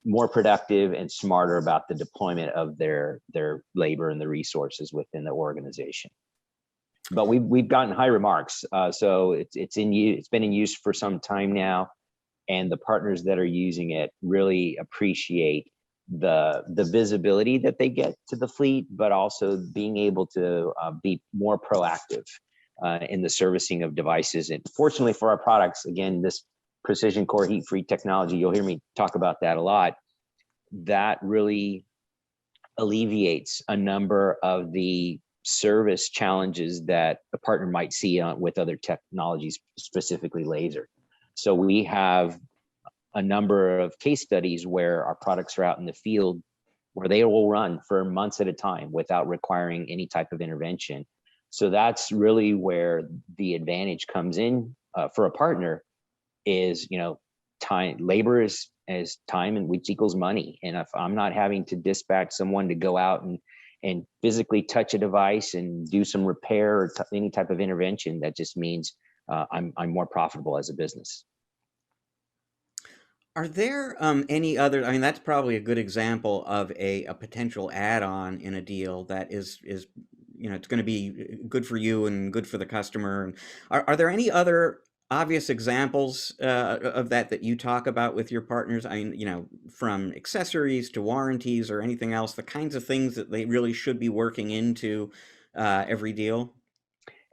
S4: more productive and smarter about the deployment of their labor and the resources within the organization. but we've gotten high remarks. So it's in use. It's been in use for some time now, and the partners that are using it really appreciate the visibility that they get to the fleet, but also being able to be more proactive in the servicing of devices. And fortunately for our products, again, this precision core heat-free technology, you'll hear me talk about that a lot. That really alleviates a number of the service challenges that a partner might see with other technologies, specifically laser. So we have a number of case studies where our products are out in the field where they will run for months at a time without requiring any type of intervention. So that's really where the advantage comes in for a partner is, time, labor is time, and which equals money. And if I'm not having to dispatch someone to go out and physically touch a device and do some repair or any type of intervention, that just means I'm more profitable as a business.
S3: Are there any other, I mean, that's probably a good example of a potential add-on in a deal that is it's going to be good for you and good for the customer. Are there any other obvious examples of that you talk about with your partners? I mean, from accessories to warranties or anything else, the kinds of things that they really should be working into every deal?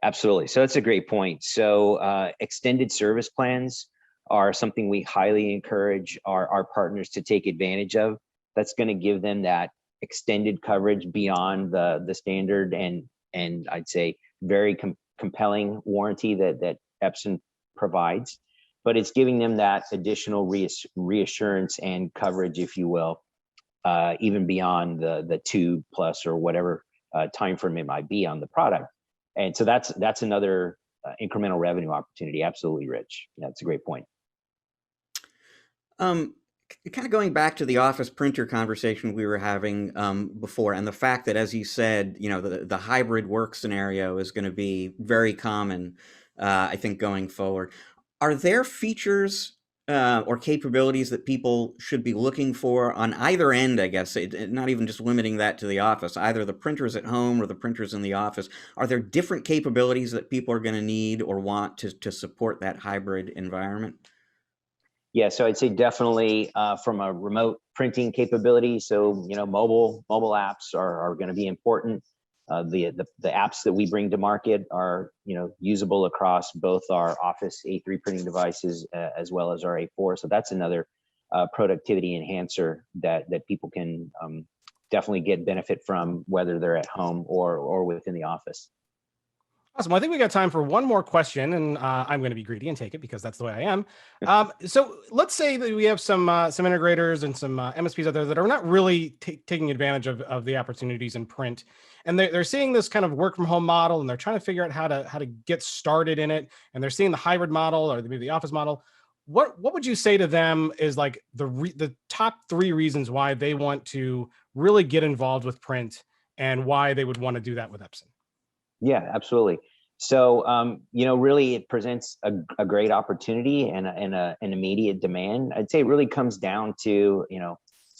S4: Absolutely. So that's a great point. So extended service plans are something we highly encourage our partners to take advantage of. That's going to give them that extended coverage beyond the standard and I'd say very compelling warranty that Epson provides, but it's giving them that additional reassurance and coverage, if you will, even beyond the 2+ or whatever time frame it might be on the product. And so that's another incremental revenue opportunity. Absolutely, Rich. That's a great point.
S3: Kind of going back to the office printer conversation we were having before, and the fact that, as you said, the hybrid work scenario is going to be very common, I think, going forward. Are there features or capabilities that people should be looking for on either end, I guess, not even just limiting that to the office, either the printers at home or the printers in the office? Are there different capabilities that people are going to need or want to support that hybrid environment?
S4: Yeah, so I'd say definitely from a remote printing capability. So mobile apps are going to be important. The apps that we bring to market are usable across both our Office A3 printing devices as well as our A4. So that's another productivity enhancer that people can definitely get benefit from, whether they're at home or within the office.
S1: Awesome. Well, I think we got time for one more question, and I'm going to be greedy and take it because that's the way I am. So let's say that we have some integrators and some MSPs out there that are not really taking advantage of the opportunities in print, and they're seeing this kind of work from home model, and they're trying to figure out how to get started in it, and they're seeing the hybrid model or maybe the office model. What would you say to them is like the top 3 reasons why they want to really get involved with print and why they would want to do that with Epson?
S4: Yeah, absolutely. So, really it presents a great opportunity and an immediate demand. I'd say it really comes down to,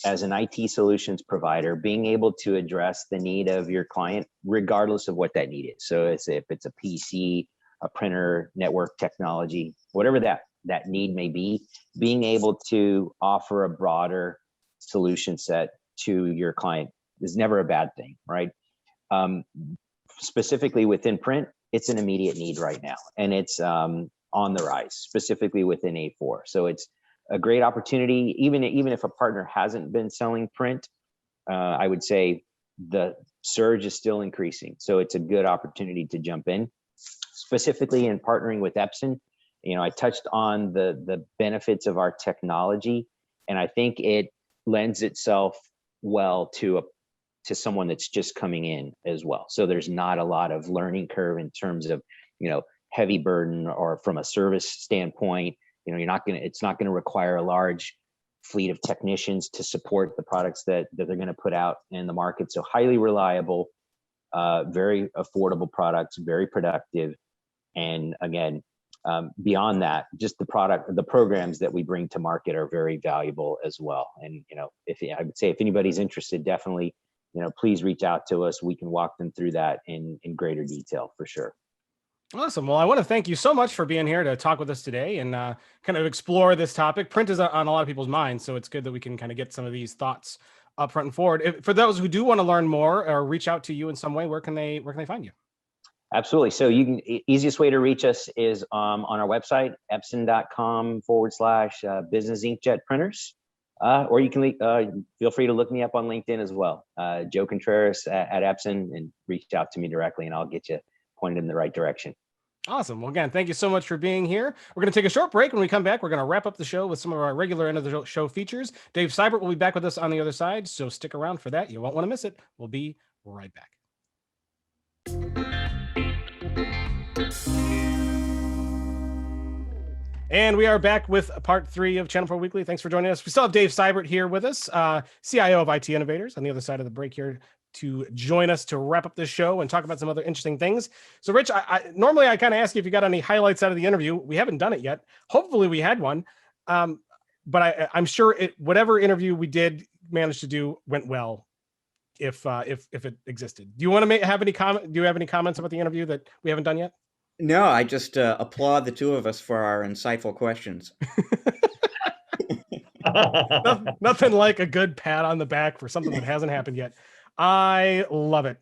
S4: as an IT solutions provider, being able to address the need of your client, regardless of what that need is. So if it's a PC, a printer, network technology, whatever that need may be, being able to offer a broader solution set to your client is never a bad thing, right? Specifically within print, it's an immediate need right now, and it's on the rise, specifically within A4. So it's a great opportunity, even if a partner hasn't been selling print. I would say the surge is still increasing, so it's a good opportunity to jump in. Specifically in partnering with Epson, I touched on the benefits of our technology, and I think it lends itself well to someone that's just coming in as well. So there's not a lot of learning curve in terms of, heavy burden, or from a service standpoint, it's not going to require a large fleet of technicians to support the products that they're going to put out in the market. So highly reliable, very affordable products, very productive. And again, beyond that, just the programs that we bring to market are very valuable as well. And, I would say if anybody's interested, definitely, please reach out to us. We can walk them through that in greater detail for sure.
S1: Awesome. Well, I want to thank you so much for being here to talk with us today and kind of explore this topic. Print is on a lot of people's minds, so it's good that we can kind of get some of these thoughts up front and forward. For those who do want to learn more or reach out to you in some way, where can they find you?
S4: Absolutely. So easiest way to reach us is on our website, epson.com/business inkjet printers. Or you can feel free to look me up on LinkedIn as well, Joe Contreras at Epson, and reach out to me directly and I'll get you pointed in the right direction.
S1: Awesome. Well, again, thank you so much for being here. We're going to take a short break. When we come back, we're going to wrap up the show with some of our regular end of the show features. Dave Seibert will be back with us on the other side, so stick around for that. You won't want to miss it. We'll be right back. And we are back with part 3 of ChannelPro Weekly. Thanks for joining us. We still have Dave Seibert here with us, CIO of IT Innovators, on the other side of the break here to join us to wrap up this show and talk about some other interesting things. So, Rich, normally I kind of ask you if you got any highlights out of the interview. We haven't done it yet. Hopefully we had one. But I'm sure whatever interview we did manage to do went well, if it existed. Do you want to have any comment? Do you have any comments about the interview that we haven't done yet?
S3: No, I just applaud the two of us for our insightful questions.
S1: Nothing like a good pat on the back for something that hasn't happened yet. I love it.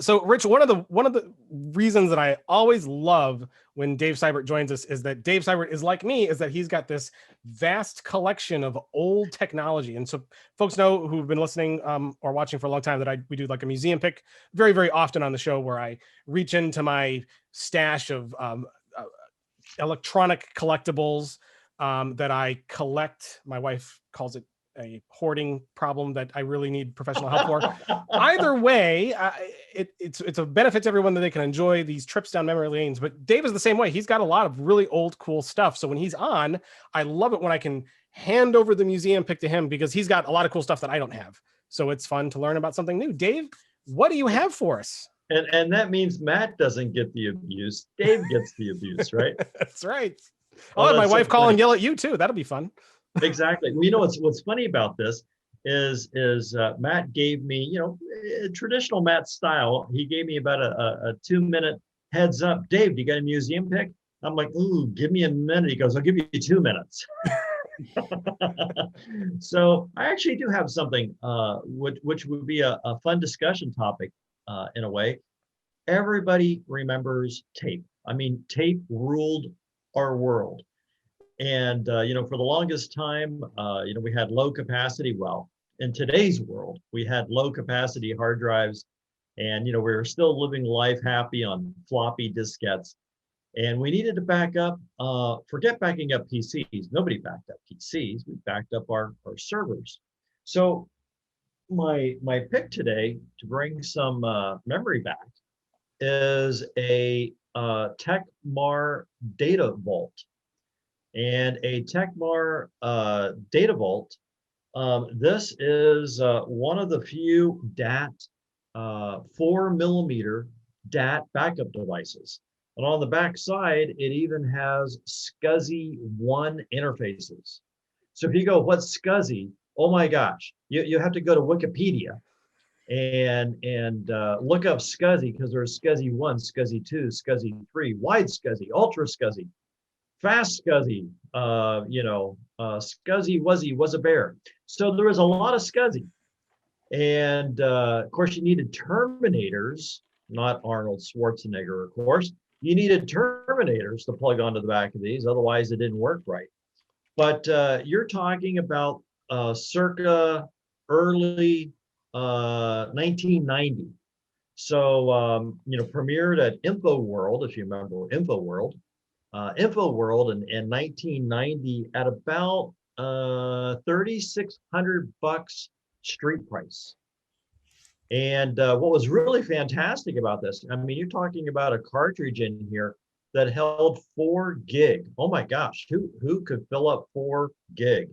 S1: So Rich, one of the reasons that I always love when Dave Seibert joins us is that Dave Seibert is like me, is that he's got this vast collection of old technology. And so folks know who've been listening or watching for a long time that we do like a museum pick very, very often on the show, where I reach into my stash of electronic collectibles that I collect. My wife calls it a hoarding problem that I really need professional help for. Either way, it's a benefit to everyone that they can enjoy these trips down memory lanes. But Dave is the same way. He's got a lot of really old, cool stuff. So when he's on, I love it when I can hand over the museum pick to him, because he's got a lot of cool stuff that I don't have. So it's fun to learn about something new. Dave, what do you have for us?
S2: And that means Matt doesn't get the abuse. Dave gets the abuse, right?
S1: That's right. I'll have my wife call and yell at you too. That'll be fun.
S2: Exactly. Well, you know, what's funny about this is Matt gave me, traditional Matt style. He gave me about a 2-minute heads up. Dave, do you got a museum pick? I'm like, ooh, give me a minute. He goes, I'll give you 2 minutes. So I actually do have something which would be a fun discussion topic in a way. Everybody remembers tape. I mean, tape ruled our world. And, for the longest time, we had low capacity. Well, in today's world, we had low capacity hard drives, and, we were still living life happy on floppy diskettes. And we needed to back up, forget backing up PCs. Nobody backed up PCs. We backed up our servers. So my pick today to bring some memory back is a Tecmar data vault. And a Tecmar data vault. This is one of the few DAT 4mm DAT backup devices. And on the back side, it even has SCSI 1 interfaces. So if you go, what's SCSI? Oh my gosh, you have to go to Wikipedia and look up SCSI, because there's SCSI 1, SCSI 2, SCSI 3, wide SCSI, ultra SCSI. Fast SCSI, SCSI Wuzzy was a bear. So there was a lot of SCSI. And of course, you needed terminators, not Arnold Schwarzenegger, of course. You needed terminators to plug onto the back of these, otherwise it didn't work right. But you're talking about circa early 1990. So, premiered at InfoWorld, if you remember InfoWorld. InfoWorld in 1990 at about $3,600 street price. And what was really fantastic about this, I mean, you're talking about a cartridge in here that held 4 gig. Oh my gosh, who could fill up 4 gig,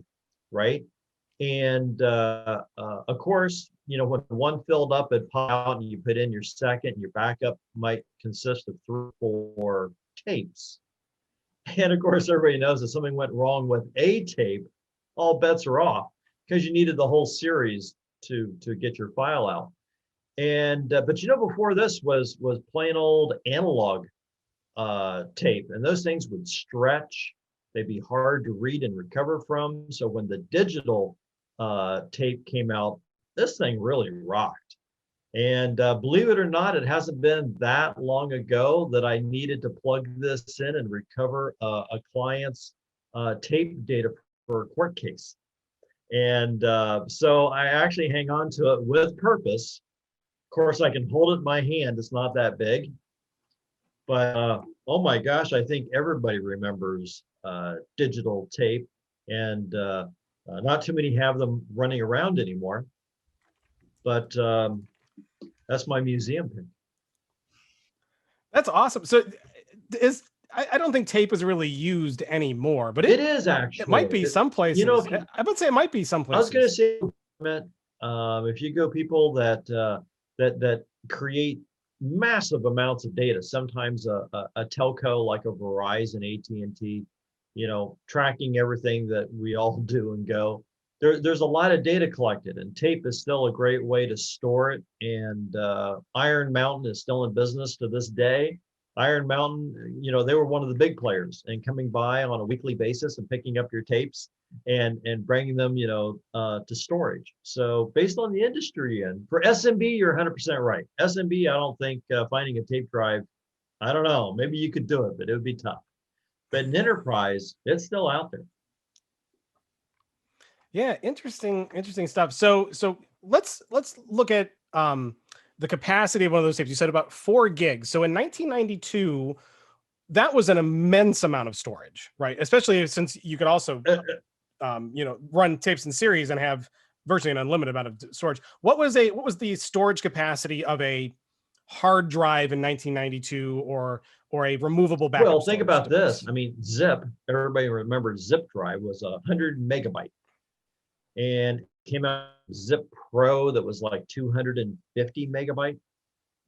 S2: right? And of course, when one filled up, it popped out, and you put in your second. Your backup might consist of 3 or 4 tapes. And of course, everybody knows if something went wrong with a tape, all bets are off, because you needed the whole series to get your file out. And but before this was plain old analog tape, and those things would stretch. They'd be hard to read and recover from. So when the digital tape came out, this thing really rocked. And believe it or not, it hasn't been that long ago that I needed to plug this in and recover a client's tape data for a court case. And so I actually hang on to it with purpose. Of course, I can hold it in my hand. It's not that big. But oh my gosh, I think everybody remembers digital tape, and not too many have them running around anymore. But that's my museum pick.
S1: That's awesome. So I don't think tape is really used anymore, but
S2: it is actually.
S1: It might be some places.
S2: You know,
S1: I would say it might be some places.
S2: I was going to say, if you go people that create massive amounts of data, sometimes a telco like a Verizon, AT&T, you know, tracking everything that we all do and go. There's a lot of data collected, and tape is still a great way to store it. And Iron Mountain is still in business to this day. Iron Mountain, you know, they were one of the big players, and coming by on a weekly basis and picking up your tapes and bringing them, you know, to storage. So based on the industry, and for SMB, you're 100% right. SMB, I don't think finding a tape drive, I don't know, maybe you could do it, but it would be tough. But in enterprise, it's still out there.
S1: Yeah, interesting stuff. So let's look at the capacity of one of those tapes. You said about 4 gigs. So in 1992, that was an immense amount of storage, right? Especially since you could also, you know, run tapes in series and have virtually an unlimited amount of storage. What was the storage capacity of a hard drive in 1992, or a removable backup?
S2: Well, think about this. I mean, zip. Everybody remembers zip drive was 100 megabyte. And came out Zip Pro that was like 250 megabyte.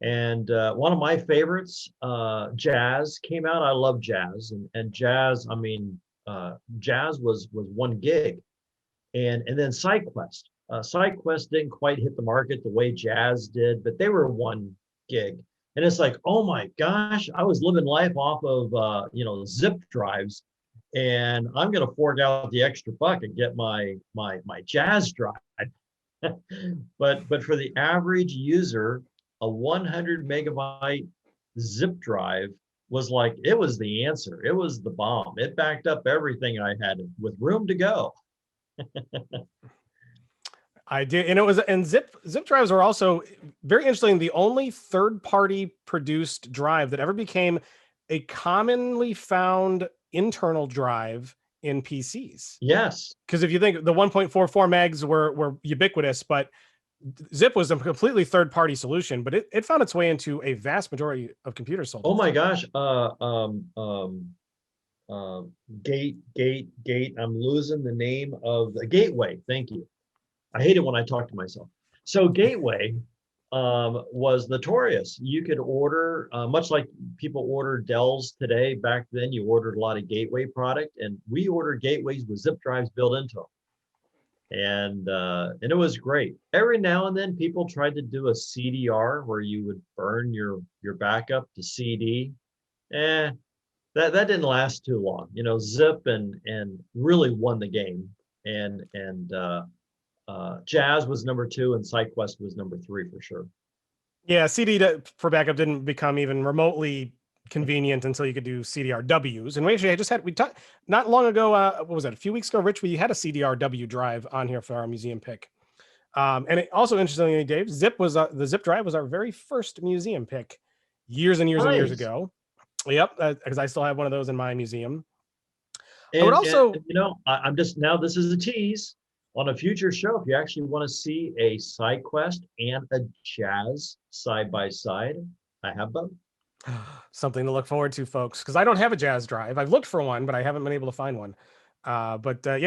S2: And one of my favorites, Jazz, came out. I love Jazz, and Jazz. I mean, Jazz was 1 gig, and then SideQuest. SideQuest didn't quite hit the market the way Jazz did, but they were 1 gig. And it's like, oh my gosh, I was living life off of you know, zip drives. And I'm going to fork out the extra buck and get my Jazz drive. but for the average user, a 100 megabyte zip drive was like, it was the answer. It was the bomb. It backed up everything I had with room to go.
S1: I did, and zip drives are also very interesting. The only third-party produced drive that ever became a commonly found internal drive in PCs.
S2: Yes.
S1: Because if you think the 1.44 megs were ubiquitous, but Zip was a completely third-party solution, but it found its way into a vast majority of computers sold.
S2: Oh my gosh. Gate. I'm losing the name of the Gateway. Thank you. I hate it when I talk to myself. So Gateway was notorious. You could order, much like people order Dells today, back then you ordered a lot of Gateway product, and we ordered Gateways with zip drives built into them. And it was great. Every now and then people tried to do a CDR where you would burn your backup to CD. That didn't last too long. You know, Zip and really won the game. And Jazz was number 2 and SideQuest was number 3 for sure.
S1: Yeah, CD for backup didn't become even remotely convenient until you could do CDRWs. And we actually we talked not long ago, what was that, a few weeks ago, Rich, we had a CDRW drive on here for our museum pick. And it also, interestingly, Dave, the zip drive was our very first museum pick years and years and years ago. Yep, because I still have one of those in my museum.
S2: And, I would also, you know, I'm just, now this is a tease. On a future show, if you actually want to see a SideQuest and a Jazz side by side, I have both.
S1: Something to look forward to, folks, because I don't have a Jazz drive. I've looked for one, but I haven't been able to find one. Yeah,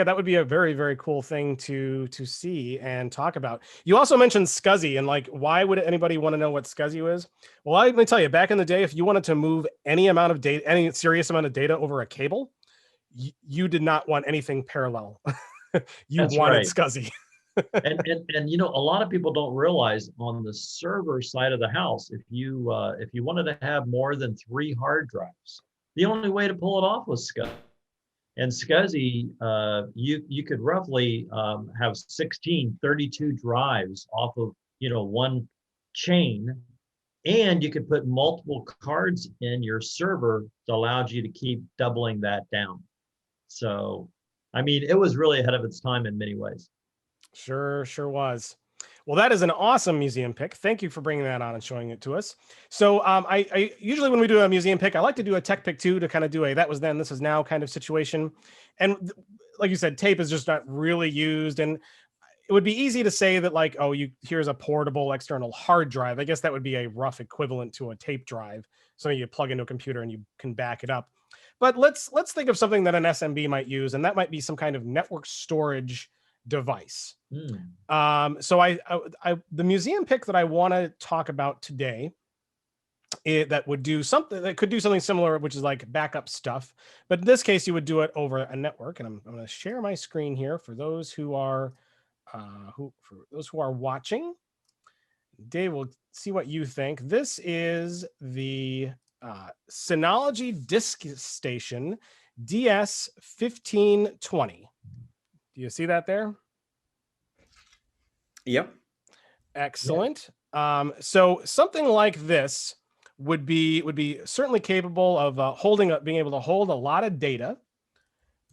S1: that would be a very, very cool thing to see and talk about. You also mentioned SCSI, and like, why would anybody want to know what SCSI is? Well, let me tell you, back in the day, if you wanted to move any amount of data, any serious amount of data over a cable, you did not want anything parallel. You
S2: That's
S1: wanted
S2: right.
S1: SCSI.
S2: And you know, a lot of people don't realize on the server side of the house, if you wanted to have more than 3 hard drives, the only way to pull it off was SCSI. And SCSI, you could roughly have 16, 32 drives off of, you know, one chain, and you could put multiple cards in your server that allowed you to keep doubling that down. So, I mean, it was really ahead of its time in many ways.
S1: Sure was. Well, that is an awesome museum pick. Thank you for bringing that on and showing it to us. So I usually when we do a museum pick, I like to do a tech pick too, to kind of do a that was then, this is now kind of situation. And like you said, tape is just not really used. And it would be easy to say that like, oh, here's a portable external hard drive. I guess that would be a rough equivalent to a tape drive. So you plug into a computer and you can back it up. But let's think of something that an SMB might use, and that might be some kind of network storage device. So the museum pick that I want to talk about today, that would do something that could do something similar, which is like backup stuff. But in this case, you would do it over a network. And I'm going to share my screen here for those who are watching. Dave will see what you think. This is the Synology Disk Station DS1520. Do you see that there?
S3: Yep.
S1: Excellent. Yeah. So something like this would be certainly capable of being able to hold a lot of data.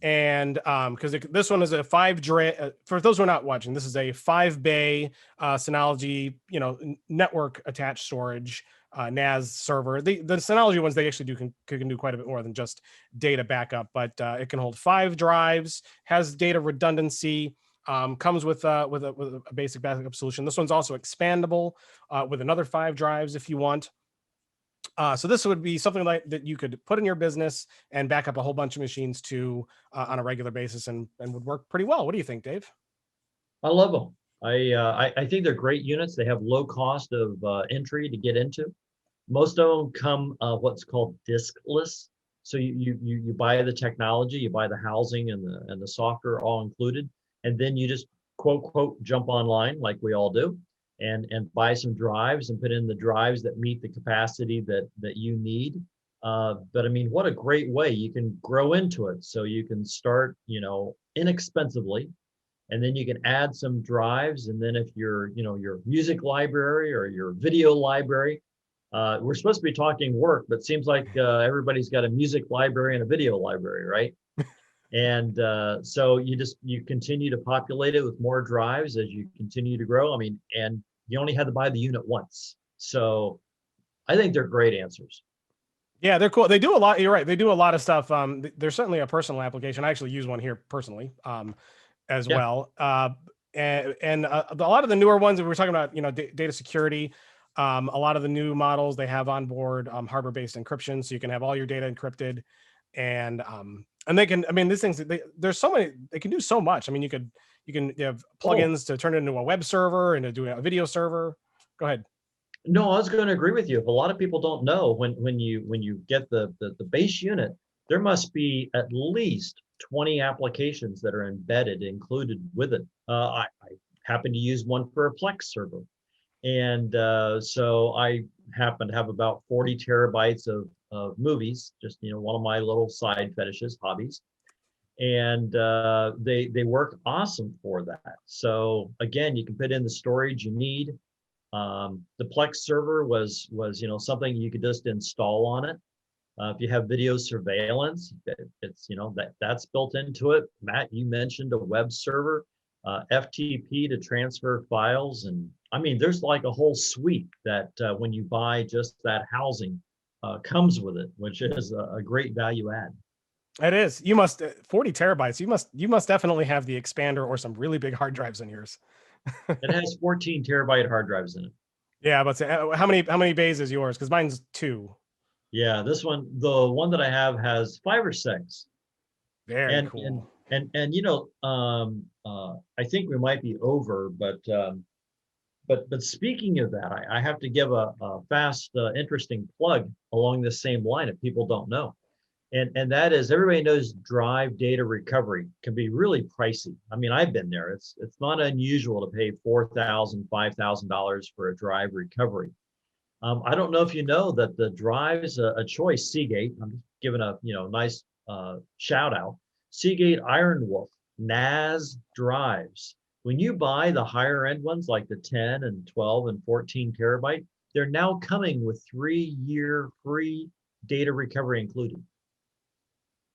S1: And because this one is a 5 for those who are not watching, this is a 5-bay Synology, you know, network attached storage NAS server. The Synology ones, they actually can do quite a bit more than just data backup, but it can hold 5 drives, has data redundancy, comes with a basic backup solution. This one's also expandable with another 5 drives if you want. So this would be something like that you could put in your business and back up a whole bunch of machines to on a regular basis, and would work pretty well. What do you think, Dave?
S2: I love them. I think they're great units. They have low cost of entry to get into. Most of them come what's called diskless. So you buy the technology, you buy the housing and the software all included, and then you just quote jump online like we all do, and buy some drives and put in the drives that meet the capacity that you need. But I mean, what a great way you can grow into it. So you can start, you know, inexpensively, and then you can add some drives. And then if your music library or your video library, we're supposed to be talking work, but it seems like everybody's got a music library and a video library, right? And so you continue to populate it with more drives as you continue to grow. I mean, and you only had to buy the unit once. So I think they're great answers.
S1: Yeah, they're cool. They do a lot. You're right. They do a lot of stuff. There's certainly a personal application. I actually use one here personally as well. And a lot of the newer ones that we were talking about, you know, data security, a lot of the new models, they have on board hardware-based encryption. So you can have all your data encrypted, and they can, I mean, these things, there's so many, they can do so much. I mean, you can have plugins to turn it into a web server and to do a video server. Go ahead.
S2: No, I was going to agree with you. A lot of people don't know when you get the base unit, there must be at least 20 applications that are embedded, included with it. I happen to use one for a Plex server. And so I happen to have about 40 terabytes of movies, just, you know, one of my little side fetishes, hobbies. And they work awesome for that. So again, you can put in the storage you need. The Plex server was you know, something you could just install on it. If you have video surveillance, it's, you know, that's built into it. Matt, you mentioned a web server, FTP to transfer files, and I mean, there's like a whole suite that when you buy just that housing comes with it, which is a great value add.
S1: It is. You must 40 terabytes. You must definitely have the expander or some really big hard drives in yours.
S2: It has 14 terabyte hard drives in it.
S1: Yeah, but how many bays is yours? Because mine's 2.
S2: Yeah, this one, the one that I have has 5 or 6.
S1: Very cool.
S2: And you know, I think we might be over, but speaking of that, I have to give a fast, interesting plug along the same line if people don't know. And that is, everybody knows drive data recovery can be really pricey. I mean, I've been there. It's not unusual to pay $4,000, $5,000 for a drive recovery. I don't know if you know that the drive is a choice. Seagate, I'm just giving a nice shout out. Seagate Iron Wolf NAS drives. When you buy the higher end ones like the 10 and 12 and 14 terabyte, they're now coming with 3-year free data recovery included.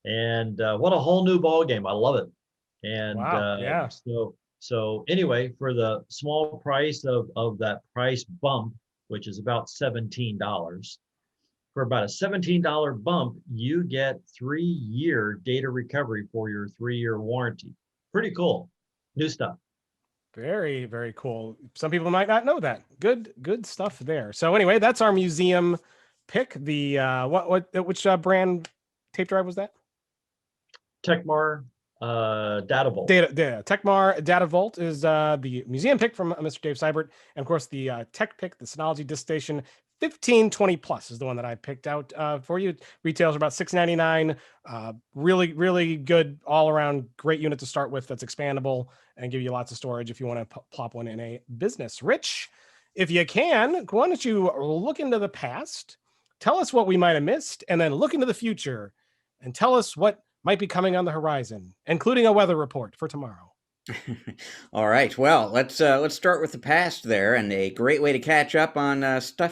S2: And what a whole new ball game! I love it. And
S1: Wow, yeah.
S2: So anyway, for the small price of that price bump, which is about $17, for about a $17 bump, you get 3-year data recovery for your 3-year warranty. Pretty cool, new stuff.
S1: Very, very cool. Some people might not know that. Good stuff there. So anyway, that's our museum pick. The which brand tape drive was that?
S2: Tecmar Data Vault.
S1: Tecmar Data Vault is the museum pick from Mr. Dave Seibert, and of course the tech pick, the Synology Disk Station 1520 Plus is the one that I picked out for you. Retails are about $699. Really good all around great unit to start with. That's expandable and give you lots of storage if you want to plop one in a business. Rich, if you can, why don't you look into the past, tell us what we might have missed, and then look into the future and tell us what might be coming on the horizon, including a weather report for tomorrow.
S3: All right. Well, let's start with the past there, and a great way to catch up on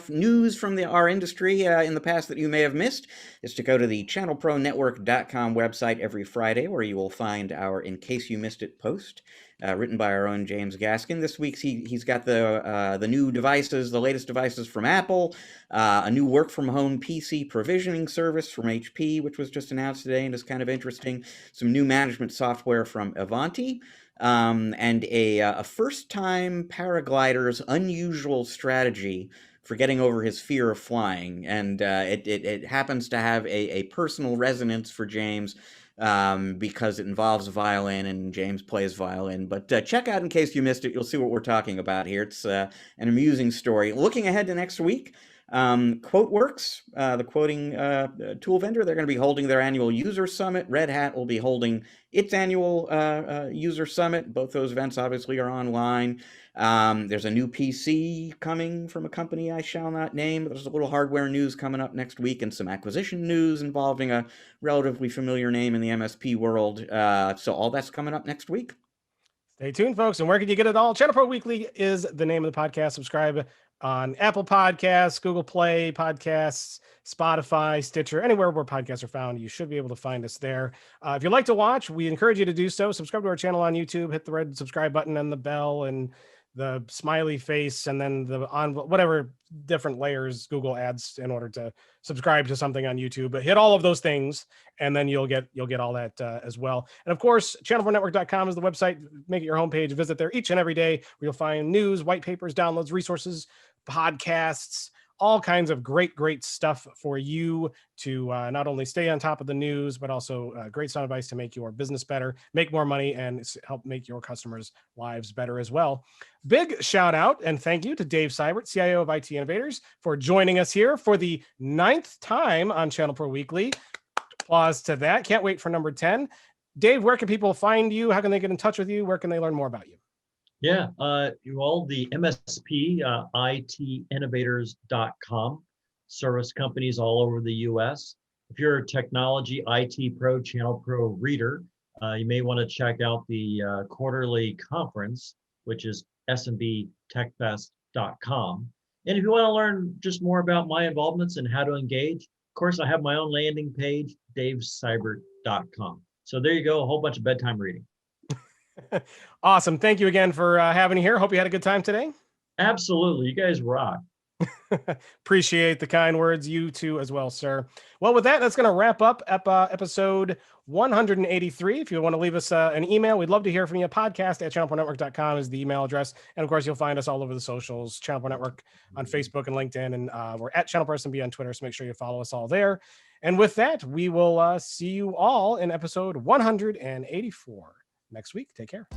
S3: news from our industry in the past that you may have missed is to go to the ChannelProNetwork.com website every Friday, where you will find our "In Case You Missed It" post, written by our own James Gaskin. This week he's got the new devices, the latest devices from Apple, a new work from home PC provisioning service from HP, which was just announced today and is kind of interesting. Some new management software from Avanti. And a first-time paraglider's unusual strategy for getting over his fear of flying. And it happens to have a personal resonance for James because it involves a violin, and James plays violin. But check out In Case You Missed It. You'll see what we're talking about here. It's an amusing story. Looking ahead to next week, QuoteWorks, the quoting tool vendor, they're going to be holding their annual user summit. Red Hat will be holding its annual user summit. Both those events obviously are online. There's a new PC coming from a company I shall not name. There's a little hardware news coming up next week, and some acquisition news involving a relatively familiar name in the MSP world. So all that's coming up next week.
S1: Stay tuned, folks. And where can you get it all? Channel Pro Weekly is the name of the podcast. Subscribe on Apple Podcasts, Google Play Podcasts, Spotify, Stitcher, anywhere where podcasts are found. You should be able to find us there. If you'd like to watch, we encourage you to do so. Subscribe to our channel on YouTube, hit the red subscribe button and the bell and the smiley face, and then the on whatever different layers Google adds in order to subscribe to something on YouTube. But hit all of those things, and then you'll get all that as well. And of course, ChannelProNetwork.com is the website. Make it your homepage. Visit there each and every day, where you'll find news, white papers, downloads, resources, podcasts, all kinds of great stuff for you to not only stay on top of the news, but also great sound advice to make your business better, make more money, and help make your customers' lives better as well. Big shout out and thank you to Dave Seibert, CIO of IT Innovators, for joining us here for the 9th time on Channel Pro Weekly. Applause to that. Can't wait for number 10. Dave, where can people find you? How can they get in touch with you? Where can they learn more about you?
S2: Yeah, well, the MSP, itinnovators.com, service companies all over the U.S. If you're a technology IT pro, Channel Pro reader, you may want to check out the quarterly conference, which is SMB TechFest.com. And if you want to learn just more about my involvements and how to engage, of course, I have my own landing page, daveseibert.com. So there you go, a whole bunch of bedtime reading.
S1: Awesome. Thank you again for having me here. Hope you had a good time today.
S2: Absolutely. You guys rock.
S1: Appreciate the kind words. You too as well, sir. Well, with that, that's going to wrap up episode 183. If you want to leave us an email, we'd love to hear from you. podcast@channelpronetwork.com is the email address. And of course, you'll find us all over the socials, Channel Pro Network on Facebook and LinkedIn. And we're at Channel Pro SMB on Twitter. So make sure you follow us all there. And with that, we will see you all in episode 184 next week. Take care.